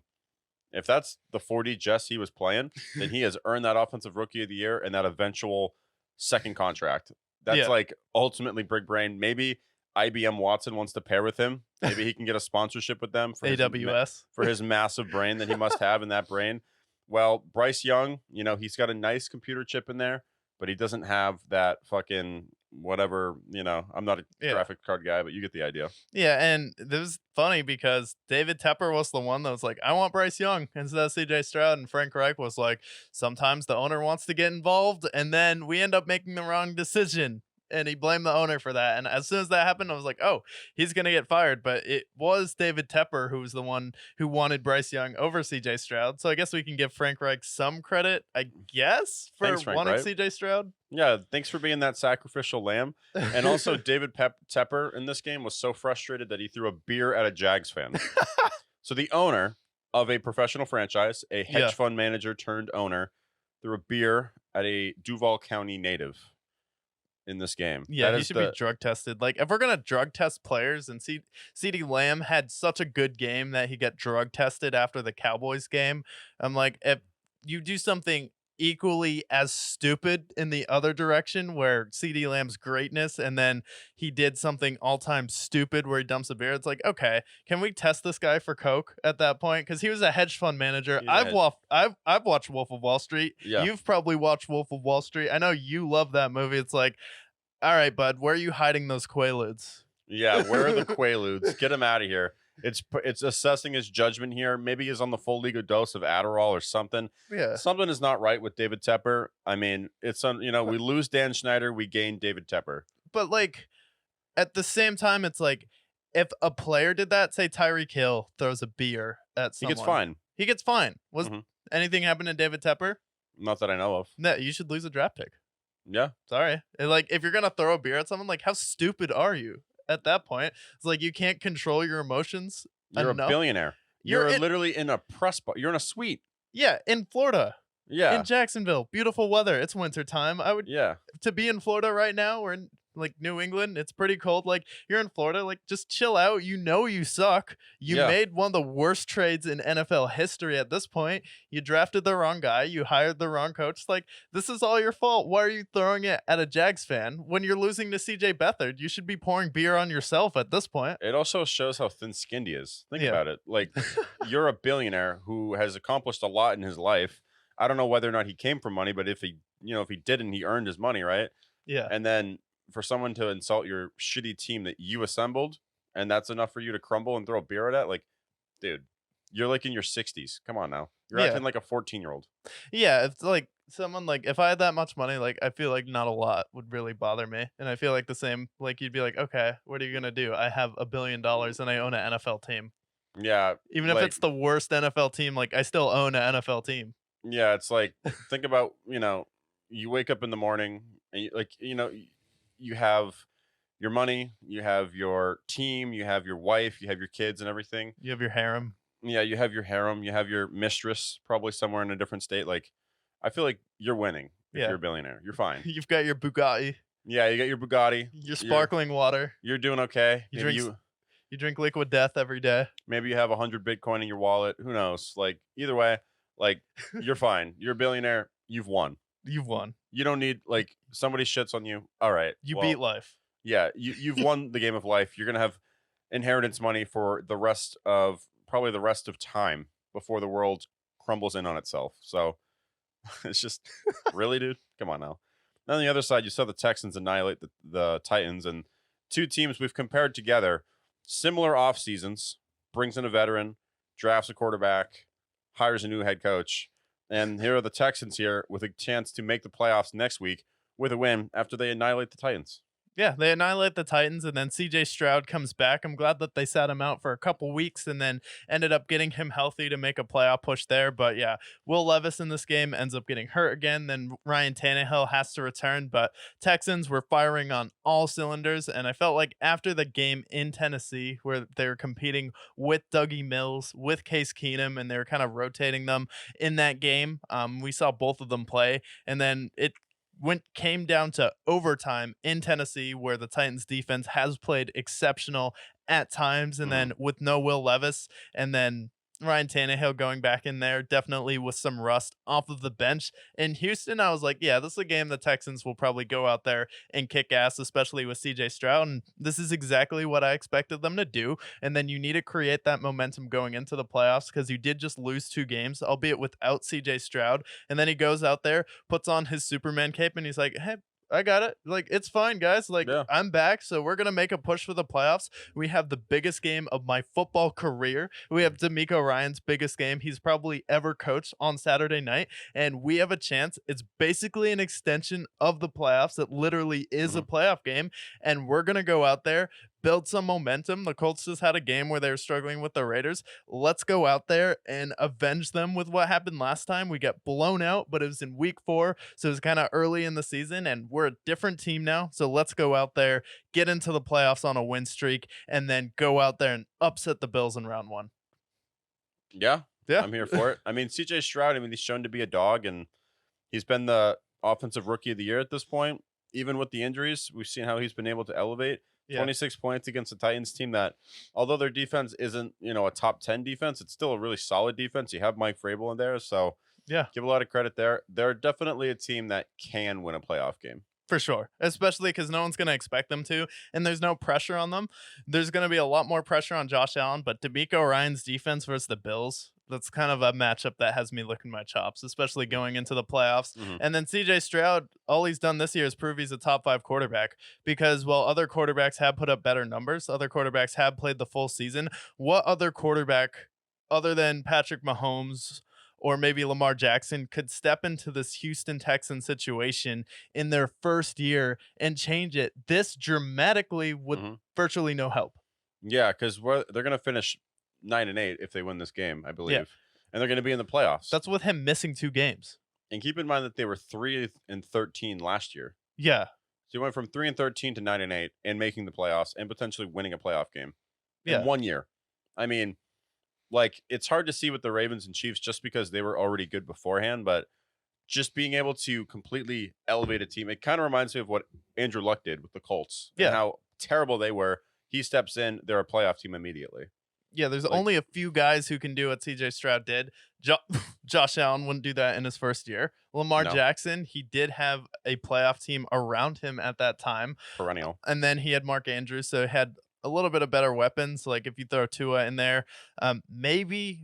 A: if that's the 40 Jess he was playing, then he has earned that Offensive Rookie of the Year and that eventual second contract. That's
B: Yeah.
A: like ultimately big brain. Maybe IBM Watson wants to pair with him. Maybe he can get a sponsorship with them for
B: AWS.
A: for his massive brain that he must have in that brain. Well, Bryce Young, he's got a nice computer chip in there, but he doesn't have that fucking whatever, I'm not a
B: Yeah.
A: graphic card guy, but you get the idea.
B: Yeah, and this was funny because David Tepper was the one that was like, I want Bryce Young instead of CJ Stroud. And Frank Reich was like, sometimes the owner wants to get involved, and then we end up making the wrong decision. And he blamed the owner for that. And as soon as that happened, I was like, oh, he's going to get fired. But it was David Tepper who was the one who wanted Bryce Young over CJ Stroud. So I guess we can give Frank Reich some credit, I guess, for
A: Thanks, Frank
B: wanting
A: Reich.
B: CJ Stroud.
A: Yeah, thanks for being that sacrificial lamb. And also, David Tepper in this game was so frustrated that he threw a beer at a Jags fan. So the owner of a professional franchise, a hedge fund manager turned owner, threw a beer at a Duval County native in this game.
B: Yeah, he should be drug tested. Like, if we're gonna drug test players, and CeeDee Lamb had such a good game that he got drug tested after the Cowboys game, I'm like, if you do something equally as stupid in the other direction where CeeDee Lamb's greatness and then he did something all-time stupid where he dumps a beer, it's like, okay, can we test this guy for coke at that point? Because he was a hedge fund manager. I've watched Wolf of Wall Street.
A: Yeah.
B: You've probably watched Wolf of Wall Street. I know you love that movie. It's like, all right, bud, where are you hiding those Quaaludes?
A: Yeah, where are the Quaaludes? Get him out of here. It's assessing his judgment here. Maybe he's on the full legal dose of Adderall or something.
B: Yeah.
A: Something is not right with David Tepper. I mean, we lose Dan Schneider, we gain David Tepper.
B: But like, at the same time, it's like, if a player did that, say Tyreek Hill throws a beer at someone,
A: He gets fine.
B: He gets fine. Was anything happen to David Tepper?
A: Not that I know of.
B: No, you should lose a draft pick.
A: Yeah.
B: Sorry. Like, if you're gonna throw a beer at someone, like, how stupid are you at that point? It's like, you can't control your emotions.
A: You're
B: enough.
A: a billionaire. You're literally in a press bar. You're in a suite.
B: Yeah, in Florida.
A: Yeah.
B: In Jacksonville. Beautiful weather. It's winter time.
A: Yeah.
B: To be in Florida right now, we're in like New England. It's pretty cold. Like, you're in Florida, like, just chill out. You know you suck. You made one of the worst trades in NFL history at this point. You drafted the wrong guy. You hired the wrong coach. Like, this is all your fault. Why are you throwing it at a Jags fan? When you're losing to CJ Beathard, you should be pouring beer on yourself at this point.
A: It also shows how thin-skinned he is. Think about it. Like, you're a billionaire who has accomplished a lot in his life. I don't know whether or not he came from money, but if he didn't, he earned his money, right?
B: Yeah.
A: And then for someone to insult your shitty team that you assembled, and that's enough for you to crumble and throw a beer at, like, dude, you're like in your 60s. Come on now. You're acting like a 14-year-old.
B: Yeah, it's like someone, like, if I had that much money, like, I feel like not a lot would really bother me. And I feel like the same, like, you'd be like, okay, what are you gonna do? I have $1 billion and I own an NFL team.
A: Yeah,
B: Even if
A: like
B: it's the worst NFL team, like I still own an NFL team.
A: yeah, it's like think about, you wake up in the morning and you have your money, you have your team, you have your wife, you have your kids and everything.
B: You have your harem.
A: Yeah, you have your harem, you have your mistress, probably somewhere in a different state. Like, I feel like you're winning if
B: Yeah.
A: you're a billionaire. You're fine.
B: You've got your Bugatti,
A: Yeah, you got your Bugatti.
B: your
A: You're
B: sparkling water.
A: you're doing okay.
B: You drink you drink liquid death every day.
A: Maybe you have 100 Bitcoin in your wallet. Who knows? Like either way, like you're fine. You're a billionaire. You've won.
B: You've won.
A: You don't need like somebody shits on you. All right.
B: You
A: well,
B: beat life.
A: Yeah, you've won the game of life. You're gonna have inheritance money for probably the rest of time before the world crumbles in on itself. So it's just really, dude. Come on now. And on the other side, you saw the Texans annihilate the Titans, and two teams we've compared together, similar off seasons, brings in a veteran, drafts a quarterback, hires a new head coach, and here are the Texans here with a chance to make the playoffs next week with a win after they annihilate the Titans.
B: Yeah, they annihilate the Titans, and then CJ Stroud comes back. I'm glad that they sat him out for a couple weeks and then ended up getting him healthy to make a playoff push there. But yeah, Will Levis in this game ends up getting hurt again. Then Ryan Tannehill has to return. But Texans were firing on all cylinders. And I felt like after the game in Tennessee, where they were competing with Dougie Mills, with Case Keenum, and they were kind of rotating them in that game, we saw both of them play. And then it came down to overtime in Tennessee, where the Titans defense has played exceptional at times, and then with no Will Levis, and then Ryan Tannehill going back in there, definitely with some rust off of the bench. In Houston, I was like, yeah, this is a game the Texans will probably go out there and kick ass, especially with CJ Stroud. And this is exactly what I expected them to do. And then you need to create that momentum going into the playoffs, because you did just lose 2 games, albeit without CJ Stroud. And then he goes out there, puts on his Superman cape, and he's like, hey, I got it. Like, it's fine, guys. Like,
A: Yeah.
B: I'm back. So we're going to make a push for the playoffs. We have the biggest game of my football career. We have D'Amico Ryan's biggest game he's probably ever coached on Saturday night. And we have a chance. It's basically an extension of the playoffs. It literally is a playoff game. And we're going to go out there, build some momentum. The Colts just had a game where they were struggling with the Raiders. Let's go out there and avenge them with what happened last time. We got blown out, but it was in week 4, so it was kind of early in the season, and we're a different team now. So let's go out there, get into the playoffs on a win streak, and then go out there and upset the Bills in round 1.
A: Yeah,
B: Yeah.
A: I'm here for it. I mean, CJ Stroud, he's shown to be a dog, and he's been the offensive rookie of the year at this point. Even with the injuries, we've seen how he's been able to elevate.
B: Yeah.
A: 26 points against the Titans team that, although their defense isn't, a top 10 defense, it's still a really solid defense. You have Mike Vrabel in there, so
B: Yeah.
A: give a lot of credit there. They're definitely a team that can win a playoff game.
B: For sure, especially because no one's going to expect them to, and there's no pressure on them. There's going to be a lot more pressure on Josh Allen, but D'Amico Ryan's defense versus the Bills, that's kind of a matchup that has me licking my chops, especially going into the playoffs. And then CJ Stroud, all he's done this year is prove he's a top 5 quarterback, because while other quarterbacks have put up better numbers, other quarterbacks have played the full season. What other quarterback other than Patrick Mahomes or maybe Lamar Jackson could step into this Houston Texans situation in their first year and change it this dramatically with virtually no help?
A: Yeah, because they're going to finish 9-8 if they win this game, I believe. And they're going to be in the playoffs.
B: That's with him missing 2 games.
A: And keep in mind that they were 3-13 last year.
B: Yeah.
A: So you went from 3-13 to 9-8 and making the playoffs and potentially winning a playoff game in 1 year. I mean, like, it's hard to see with the Ravens and Chiefs just because they were already good beforehand, but just being able to completely elevate a team, it kind of reminds me of what Andrew Luck did with the Colts.
B: Yeah.
A: And how terrible they were. He steps in, they're a playoff team immediately.
B: Yeah, there's only a few guys who can do what CJ Stroud did. Josh Allen wouldn't do that in his first year. Lamar Jackson, he did have a playoff team around him at that time.
A: Perennial.
B: And then he had Mark Andrews, so he had a little bit of better weapons. Like if you throw Tua in there, maybe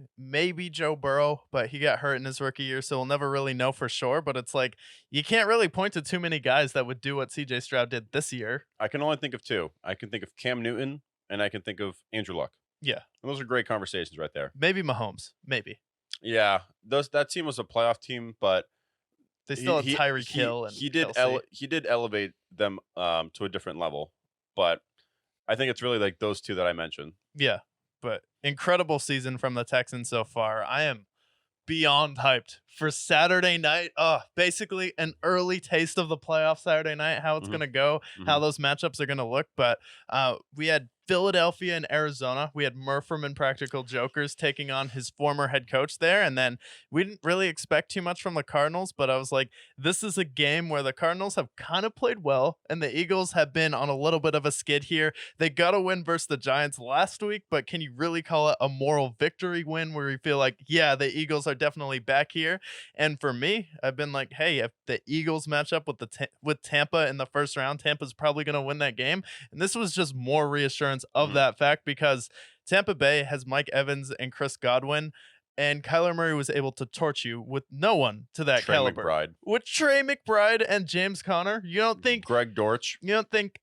B: Joe Burrow, but he got hurt in his rookie year, so we'll never really know for sure. But it's like you can't really point to too many guys that would do what CJ Stroud did this year.
A: I can only think of 2. I can think of Cam Newton and I can think of Andrew Luck.
B: Yeah.
A: And those are great conversations right there.
B: Maybe Mahomes. Maybe.
A: Yeah. That team was a playoff team, but
B: they still had Tyreek Hill and
A: he did elevate them to a different level. But I think it's really like those 2 that I mentioned.
B: Yeah. But incredible season from the Texans so far. I am beyond hyped for Saturday night. Basically an early taste of the playoff Saturday night, how it's
A: Hmm.
B: gonna go,
A: Hmm.
B: how those matchups are gonna look. But we had Philadelphia and Arizona. We had Murpham and Practical Jokers taking on his former head coach there. And then we didn't really expect too much from the Cardinals, but I was like, this is a game where the Cardinals have kind of played well, and the Eagles have been on a little bit of a skid here. They got a win versus the Giants last week, but can you really call it a moral victory win where you feel like, yeah, the Eagles are definitely back here? And for me, I've been like, hey, if the Eagles match up with with Tampa in the first round, Tampa's probably going to win that game. And this was just more reassurance of
A: Hmm.
B: that fact because Tampa Bay has Mike Evans and Chris Godwin, and Kyler Murray was able to torch you with no one to that
A: Trey
B: caliber.
A: McBride,
B: With Trey McBride and James Conner,
A: Greg Dortch.
B: you don't think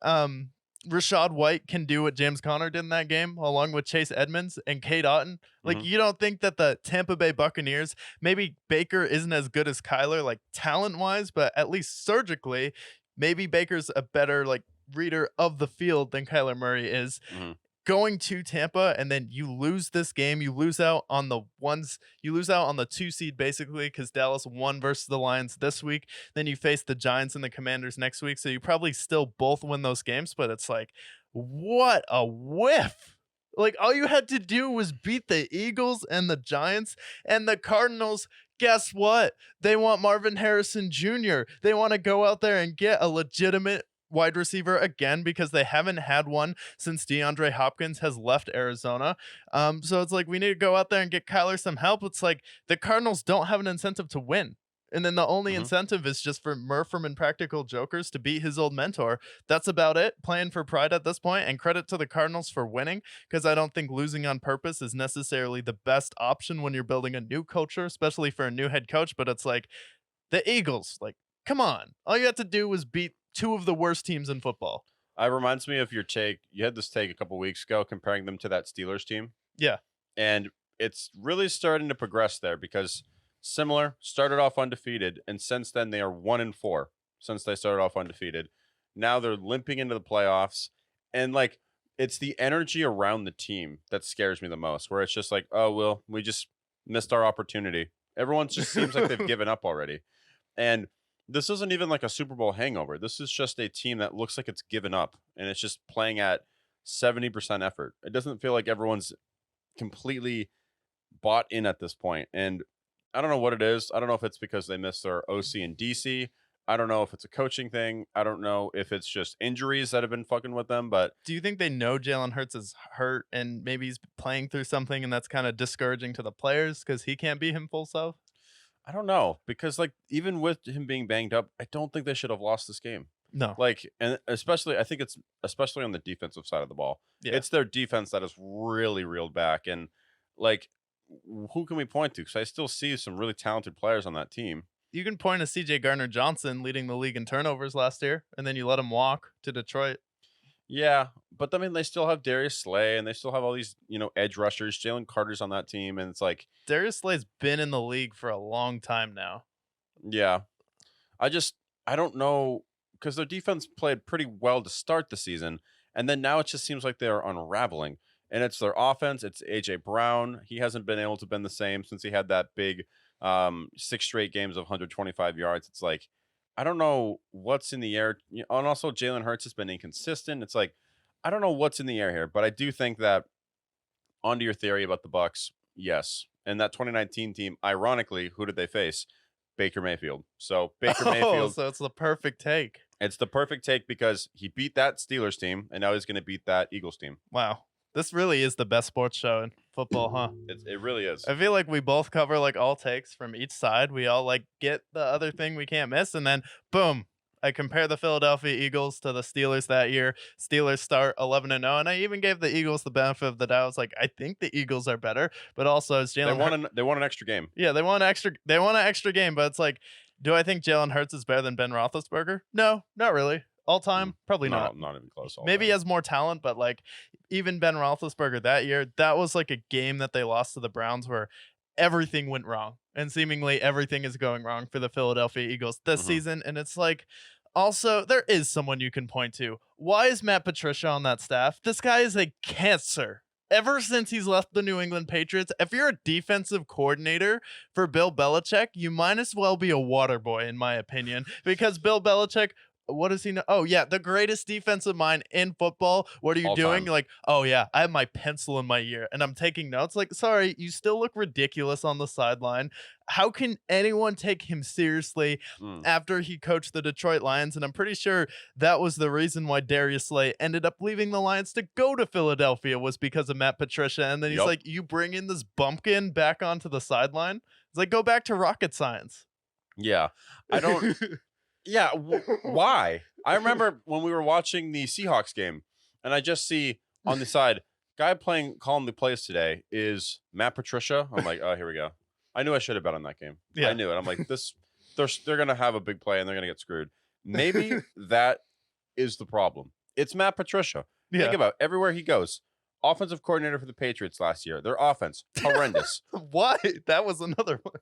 B: Rashad White can do what James Conner did in that game, along with Chase Edmonds and Kate Otten? Like,
A: Mhm.
B: you don't think that the Tampa Bay Buccaneers, maybe Baker isn't as good as Kyler, like talent-wise, but at least surgically, maybe Baker's a better like reader of the field than Kyler Murray is.
A: Mhm.
B: Going to Tampa and then you lose this game, you lose out on the 2 seed basically because Dallas won versus the Lions this week. Then you face the Giants and the Commanders next week, so you probably still both win those games. But it's like, what a whiff! Like, all you had to do was beat the Eagles and the Giants, and the Cardinals. Guess what? They want Marvin Harrison Jr. They want to go out there and get a legitimate wide receiver again because they haven't had one since DeAndre Hopkins has left Arizona. So it's like we need to go out there and get Kyler some help. It's like the Cardinals don't have an incentive to win. And then the only
A: Mhm.
B: incentive is just for Murpham and Practical Jokers to beat his old mentor. That's about it. Playing for pride at this point, and credit to the Cardinals for winning because I don't think losing on purpose is necessarily the best option when you're building a new culture, especially for a new head coach. But it's like the Eagles, like, come on. All you had to do was beat two of the worst teams in football.
A: It reminds me of your take. You had this take a couple weeks ago comparing them to that Steelers team,
B: Yeah.
A: and it's really starting to progress there because similar started off undefeated, and since then they are 1-4 since they started off undefeated. Now they're limping into the playoffs, and like it's the energy around the team that scares me the most. Where it's just like, oh well, we just missed our opportunity. Everyone just seems like they've given up already, and this isn't even like a Super Bowl hangover. This is just a team that looks like it's given up and it's just playing at 70% effort. It doesn't feel like everyone's completely bought in at this point. And I don't know what it is. I don't know if it's because they missed their OC and DC. I don't know if it's a coaching thing. I don't know if it's just injuries that have been fucking with them, but
B: Do you think they know Jalen Hurts is hurt and maybe he's playing through something and that's kind of discouraging to the players because he can't be him full self?
A: I don't know because like even with him being banged up, I don't think they should have lost this game.
B: No.
A: Like, and especially, I think it's especially on the defensive side of the ball.
B: Yeah.
A: It's their defense that has really reeled back. And like, who can we point to? Because I still see some really talented players on that team.
B: You can point to CJ Gardner Johnson leading the league in turnovers last year, and then you let him walk to Detroit.
A: Yeah, but I mean, they still have Darius Slay, and they still have all these, edge rushers. Jalen Carter's on that team, and it's like,
B: Darius Slay's been in the league for a long time now.
A: yeah, I don't know because their defense played pretty well to start the season, and then now it just seems like they're unraveling. And it's their offense. It's AJ Brown. He hasn't been able to been the same since he had that big 6 straight games of 125 yards. It's like I don't know what's in the air. And also Jalen Hurts has been inconsistent. It's like I don't know what's in the air here, but I do think that onto your theory about the Bucks, yes. And that 2019 team, ironically, who did they face? Baker Mayfield. So Baker
B: Oh,
A: Mayfield,
B: so it's the perfect take.
A: it's the perfect take because he beat that Steelers team, and now he's going to beat that Eagles team.
B: Wow. This really is the best sports show in football, huh?
A: It really is.
B: I feel like we both cover like all takes from each side. We all like get the other thing we can't miss, and then boom. I compare the Philadelphia Eagles to the Steelers that year. Steelers start 11-0, and I even gave the Eagles the benefit of the doubt. I was like, I think the Eagles are better, but also it's
A: They
B: Jalen.
A: they won an extra game.
B: Yeah, they want extra. They want an extra game, but it's like, do I think Jalen Hurts is better than Ben Roethlisberger? No, not really. All time, probably not.
A: Not even close.
B: Maybe he
A: time.
B: has more talent, but like even Ben Roethlisberger that year, that was like a game that they lost to the Browns where everything went wrong, and seemingly everything is going wrong for the Philadelphia Eagles this
A: Mhm.
B: season. And it's like, also, there is someone you can point to. Why is Matt Patricia on that staff? This guy is a cancer. ever since he's left the New England Patriots, if you're a defensive coordinator for Bill Belichick, you might as well be a water boy, in my opinion, because Bill Belichick, what does he know? Oh, yeah, the greatest defensive mind in football. What are you
A: All
B: doing?
A: time.
B: Like, oh, yeah, I have my pencil in my ear and I'm taking notes. Like, sorry, you still look ridiculous on the sideline. How can anyone take him seriously
A: Mm.
B: after he coached the Detroit Lions? And I'm pretty sure that was the reason why Darius Slay ended up leaving the Lions to go to Philadelphia, was because of Matt Patricia. And then he's
A: Yup.
B: like, you bring in this bumpkin back onto the sideline? It's like, go back to rocket science.
A: Yeah. I don't. Yeah. Why? I remember when we were watching the Seahawks game, and I just see on the side, guy calling the plays today is Matt Patricia. I'm like, oh, here we go. I knew I should have bet on that game.
B: Yeah.
A: I knew it. I'm like, they're gonna have a big play and they're gonna get screwed. Maybe that is the problem. It's Matt Patricia.
B: Yeah.
A: Think about it. Everywhere he goes. Offensive coordinator for the Patriots last year. Their offense, horrendous.
B: Why? That was another one.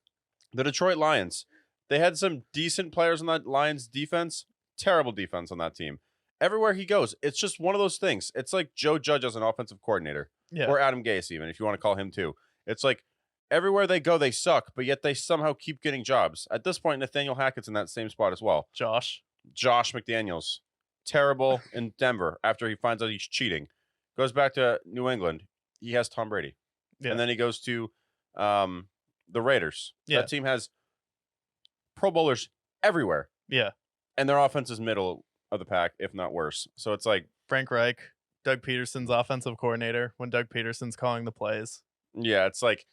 A: The Detroit Lions, they had some decent players on that Lions defense. Terrible defense on that team. Everywhere he goes, it's just one of those things. It's like Joe Judge as an offensive coordinator.
B: Yeah.
A: Or Adam Gase, even, if you want to call him too. It's like everywhere they go, they suck, but yet they somehow keep getting jobs. At this point, Nathaniel Hackett's in that same spot as well.
B: Josh
A: McDaniels, terrible in Denver after he finds out he's cheating. Goes back to New England. He has Tom Brady.
B: Yeah.
A: And then he goes to the Raiders.
B: Yeah.
A: That team has Pro Bowlers everywhere.
B: Yeah.
A: And their offense is middle of the pack, if not worse. So it's like,
B: Frank Reich, Doug Peterson's offensive coordinator when Doug Peterson's calling the plays.
A: yeah, it's like,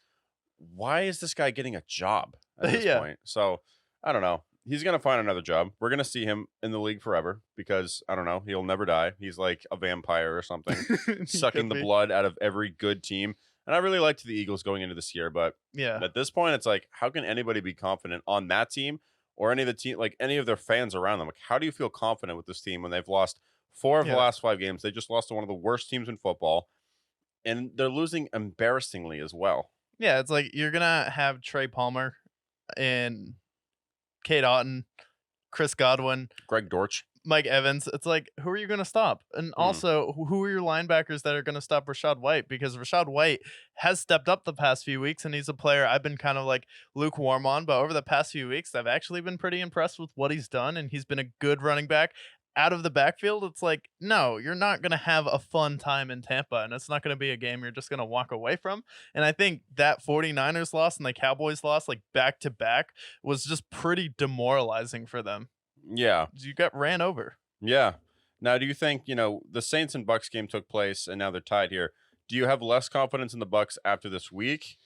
A: why is this guy getting a job at this
B: Yeah.
A: point? So I don't know. He's going to find another job. We're going to see him in the league forever because, I don't know, he'll never die. He's like a vampire or something, sucking the blood out of every good team. And I really liked the Eagles going into this year, but
B: Yeah.
A: at this point, it's like, how can anybody be confident on that team or any of the team, like any of their fans around them? Like, how do you feel confident with this team when they've lost 4 of the
B: Yeah.
A: last 5 games? They just lost to one of the worst teams in football, and they're losing embarrassingly as well.
B: Yeah, it's like you're gonna have Trey Palmer and Kate Otten, Chris Godwin,
A: Greg Dortch.
B: Mike Evans. It's like, who are you going to stop? And also, who are your linebackers that are going to stop Rashad White? Because Rashad White has stepped up the past few weeks, and he's a player I've been kind of like lukewarm on. But over the past few weeks, I've actually been pretty impressed with what he's done, and he's been a good running back. Out of the backfield, it's like, no, you're not going to have a fun time in Tampa, and it's not going to be a game you're just going to walk away from. And I think that 49ers loss and the Cowboys loss, like back to back, was just pretty demoralizing for them.
A: Yeah.
B: You got ran over.
A: Yeah. Now, do you think, the Saints and Bucks game took place and now they're tied here? Do you have less confidence in the Bucks after this week?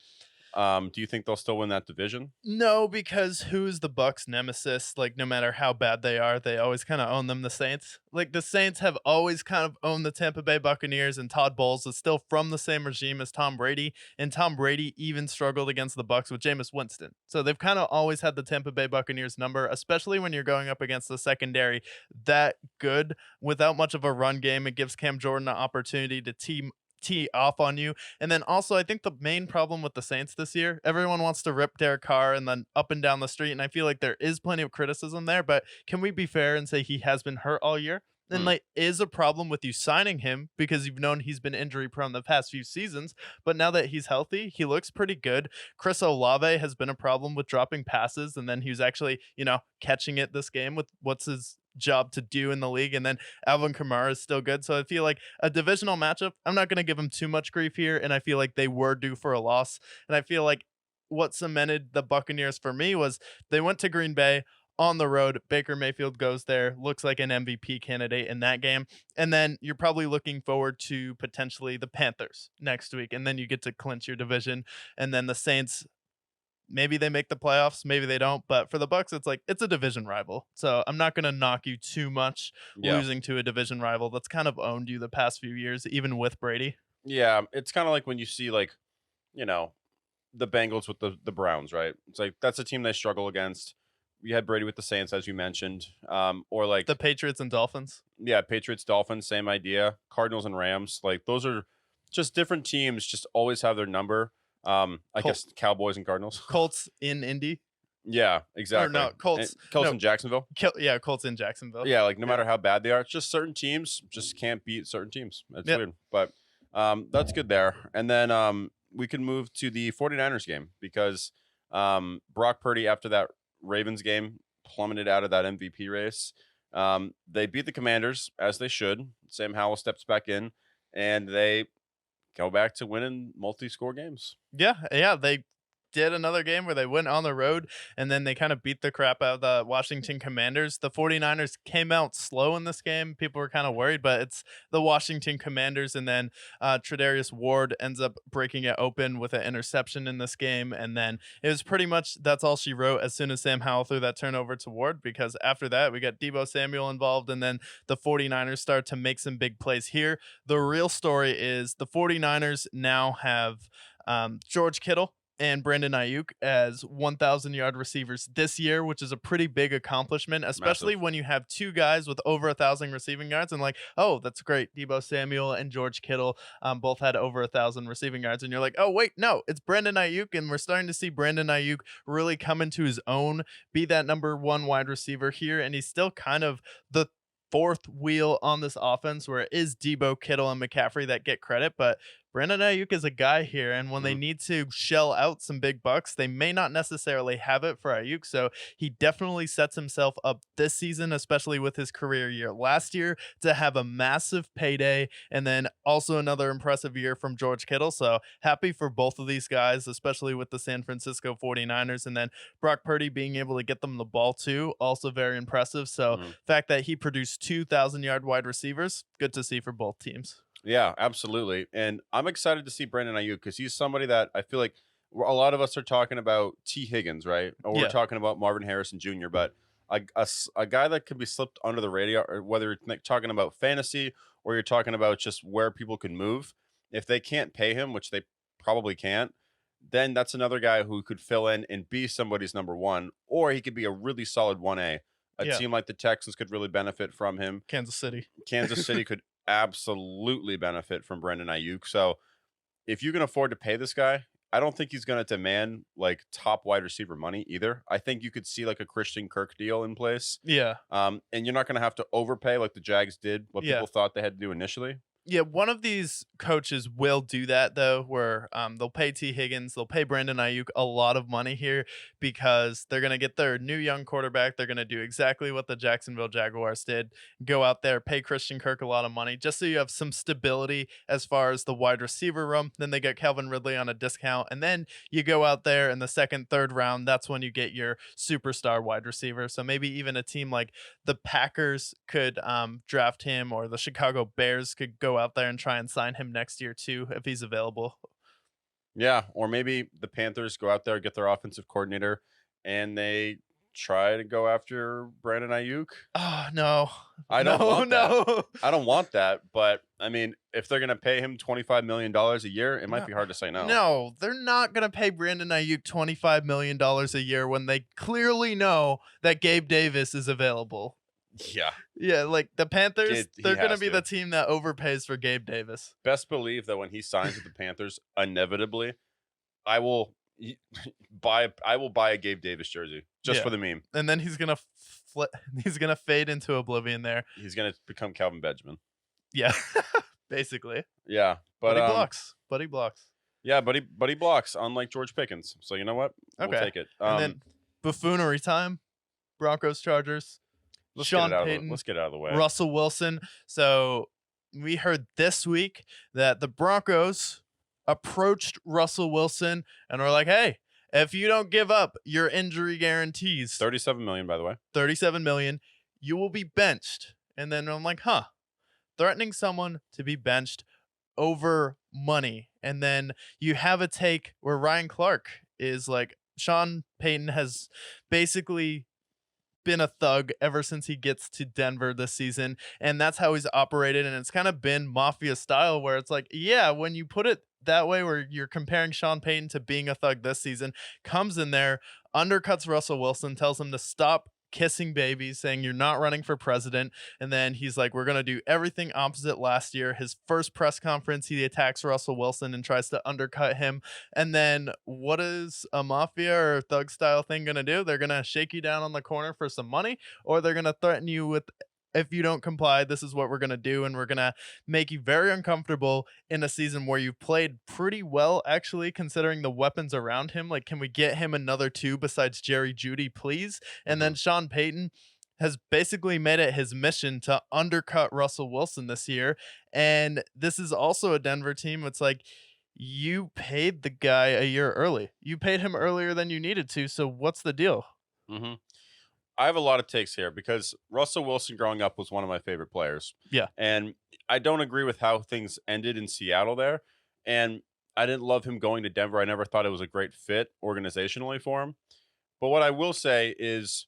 A: Do you think they'll still win that division?
B: No, because who's the Bucks nemesis? Like, no matter how bad they are, they always kind of own them, the Saints. Like, the Saints have always kind of owned the Tampa Bay Buccaneers, and Todd Bowles is still from the same regime as Tom Brady, and Tom Brady even struggled against the Bucks with Jameis Winston. So they've kind of always had the Tampa Bay Buccaneers number, especially when you're going up against the secondary that good without much of a run game. It gives Cam Jordan an opportunity to tee off on you. And then also, I think the main problem with the Saints this year, everyone wants to rip Derek Carr and then up and down the street, and I feel like there is plenty of criticism there, but can we be fair and say he has been hurt all year? And like, is a problem with you signing him because you've known he's been injury prone the past few seasons, but now that he's healthy, he looks pretty good. Chris Olave has been a problem with dropping passes, and then he was actually, catching it this game with what's his job to do in the league. And then Alvin Kamara is still good. So I feel like a divisional matchup, I'm not going to give him too much grief here. And I feel like they were due for a loss. And I feel like what cemented the Buccaneers for me was they went to Green Bay on the road. Baker Mayfield goes there, looks like an MVP candidate in that game. And then you're probably looking forward to potentially the Panthers next week. And then you get to clinch your division. And then the Saints, maybe they make the playoffs, maybe they don't. But for the Bucks, it's like, it's a division rival. So I'm not going to knock you too much losing to a division rival that's kind of owned you the past few years, even with Brady.
A: Yeah. It's kind of like when you see the Bengals with the Browns, right? It's like, that's a team they struggle against. We had Brady with the Saints, as you mentioned, or like
B: the Patriots and Dolphins.
A: Yeah, Patriots, Dolphins, same idea. Cardinals and Rams, like those are just different teams. Just always have their number. I guess Cowboys and Cardinals.
B: Colts in Indy.
A: Yeah, exactly.
B: Or no, Colts.
A: In Jacksonville.
B: Colts in Jacksonville.
A: Yeah, like no matter how bad they are, it's just certain teams just can't beat certain teams. That's weird, but That's good there. And then we can move to the 49ers game because Brock Purdy, after that Ravens game, plummeted out of that MVP race. They beat the Commanders, as they should. Sam Howell steps back in, and they go back to winning multi-score games.
B: Yeah, they did another game where they went on the road and then they kind of beat the crap out of the Washington Commanders. The 49ers came out slow in this game. People were kind of worried, but it's the Washington Commanders. And then Tre'Davious Ward ends up breaking it open with an interception in this game. And then it was pretty much that's all she wrote as soon as Sam Howell threw that turnover to Ward, because after that, we got Deebo Samuel involved. And then the 49ers start to make some big plays here. The real story is the 49ers now have George Kittle and Brandon Ayuk as 1,000-yard receivers this year, which is a pretty big accomplishment, especially
A: Massive.
B: when you have two guys with over 1,000 receiving yards. And like, oh, that's great. Deebo Samuel and George Kittle both had over 1,000 receiving yards. And you're like, oh, wait, no, it's Brandon Ayuk. And we're starting to see Brandon Ayuk really come into his own, be that number one wide receiver here. And he's still kind of the fourth wheel on this offense, where it is Deebo, Kittle, and McCaffrey that get credit, but Brandon Ayuk is a guy here, and when they
A: Mhm.
B: need to shell out some big bucks, they may not necessarily have it for Ayuk. So he definitely sets himself up this season, especially with his career year last year, to have a massive payday, and then also another impressive year from George Kittle. So happy for both of these guys, especially with the San Francisco 49ers, and then Brock Purdy being able to get them the ball too, also very impressive. So
A: Mhm.
B: fact that he produced 2,000-yard wide receivers, good to see for both teams.
A: Yeah, absolutely. And I'm excited to see Brandon Ayuk because he's somebody that I feel like a lot of us are talking about T. Higgins, right? Or we're
B: Yeah.
A: talking about Marvin Harrison Jr., but a guy that could be slipped under the radar, or whether you're talking about fantasy or you're talking about just where people can move, if they can't pay him, which they probably can't, then that's another guy who could fill in and be somebody's number one, or he could be a really solid 1A. A
B: Yeah.
A: team like the Texans could really benefit from him.
B: Kansas City.
A: Kansas City could absolutely benefit from Brandon Ayuk. So if you can afford to pay this guy, I don't think he's going to demand like top wide receiver money either. I think you could see like a Christian Kirk deal in place.
B: Yeah.
A: And you're not going to have to overpay like the Jags did, what
B: Yeah.
A: people thought they had to do initially.
B: Yeah, one of these coaches will do that though, where they'll pay T. Higgins, they'll pay Brandon Ayuk a lot of money here because they're gonna get their new young quarterback. They're gonna do exactly what the Jacksonville Jaguars did: go out there, pay Christian Kirk a lot of money, just so you have some stability as far as the wide receiver room. Then they get Calvin Ridley on a discount, and then you go out there in the second, third round. That's when you get your superstar wide receiver. So maybe even a team like the Packers could draft him, or the Chicago Bears could go out there and try and sign him next year too if he's available.
A: Yeah. Or maybe the Panthers go out there, get their offensive coordinator, and they try to go after Brandon Ayuk.
B: Oh no.
A: I don't
B: No,
A: want that.
B: no.
A: I don't want that. But I mean, if they're going to pay him $25 million a year, it might
B: No.
A: be hard to say no.
B: No, they're not gonna pay Brandon Ayuk $25 million a year when they clearly know that Gabe Davis is available.
A: Yeah.
B: Yeah, like the Panthers,
A: He
B: they're gonna
A: has
B: be
A: to.
B: the team that overpays for Gabe Davis.
A: Best believe that when he signs with the Panthers, inevitably, I will I will buy a Gabe Davis jersey just
B: Yeah.
A: for the meme.
B: And then he's gonna he's gonna fade into oblivion there.
A: He's gonna become Calvin Benjamin.
B: Yeah. Basically.
A: Yeah, but
B: Buddy blocks. Buddy blocks.
A: yeah, but he blocks unlike George Pickens. So you know what? We'll
B: Okay.
A: take it.
B: And then buffoonery time. Broncos, Chargers.
A: let's
B: Sean
A: get it out
B: Payton,
A: of the, let's get it out of the way.
B: Russell Wilson. So we heard this week that the Broncos approached Russell Wilson and were like, hey, if you don't give up your injury guarantees,
A: 37 million, by the way.
B: 37 million, you will be benched. And then I'm like, huh, threatening someone to be benched over money. And then you have a take where Ryan Clark is like, Sean Payton has basically been a thug ever since he gets to Denver this season, and that's how he's operated, and it's kind of been mafia style where it's like, yeah, when you put it that way, where you're comparing Sean Payton to being a thug this season, comes in there, undercuts Russell Wilson, tells him to stop kissing babies, saying you're not running for president, and then he's like, we're going to do everything opposite last year. His first press conference, he attacks Russell Wilson and tries to undercut him, and then what is a mafia or thug style thing going to do? They're going to shake you down on the corner for some money, or they're going to threaten you with if you don't comply, this is what we're going to do. And we're going to make you very uncomfortable in a season where you've played pretty well, actually, considering the weapons around him. Like, can we get him another two besides Jerry Jeudy, please? And
A: Hmm.
B: then Sean Payton has basically made it his mission to undercut Russell Wilson this year. And this is also a Denver team. It's like, you paid the guy a year early. You paid him earlier than you needed to. So what's the deal?
A: Hmm. I have a lot of takes here because Russell Wilson growing up was one of my favorite players.
B: Yeah.
A: And I don't agree with how things ended in Seattle there. And I didn't love him going to Denver. I never thought it was a great fit organizationally for him. But what I will say is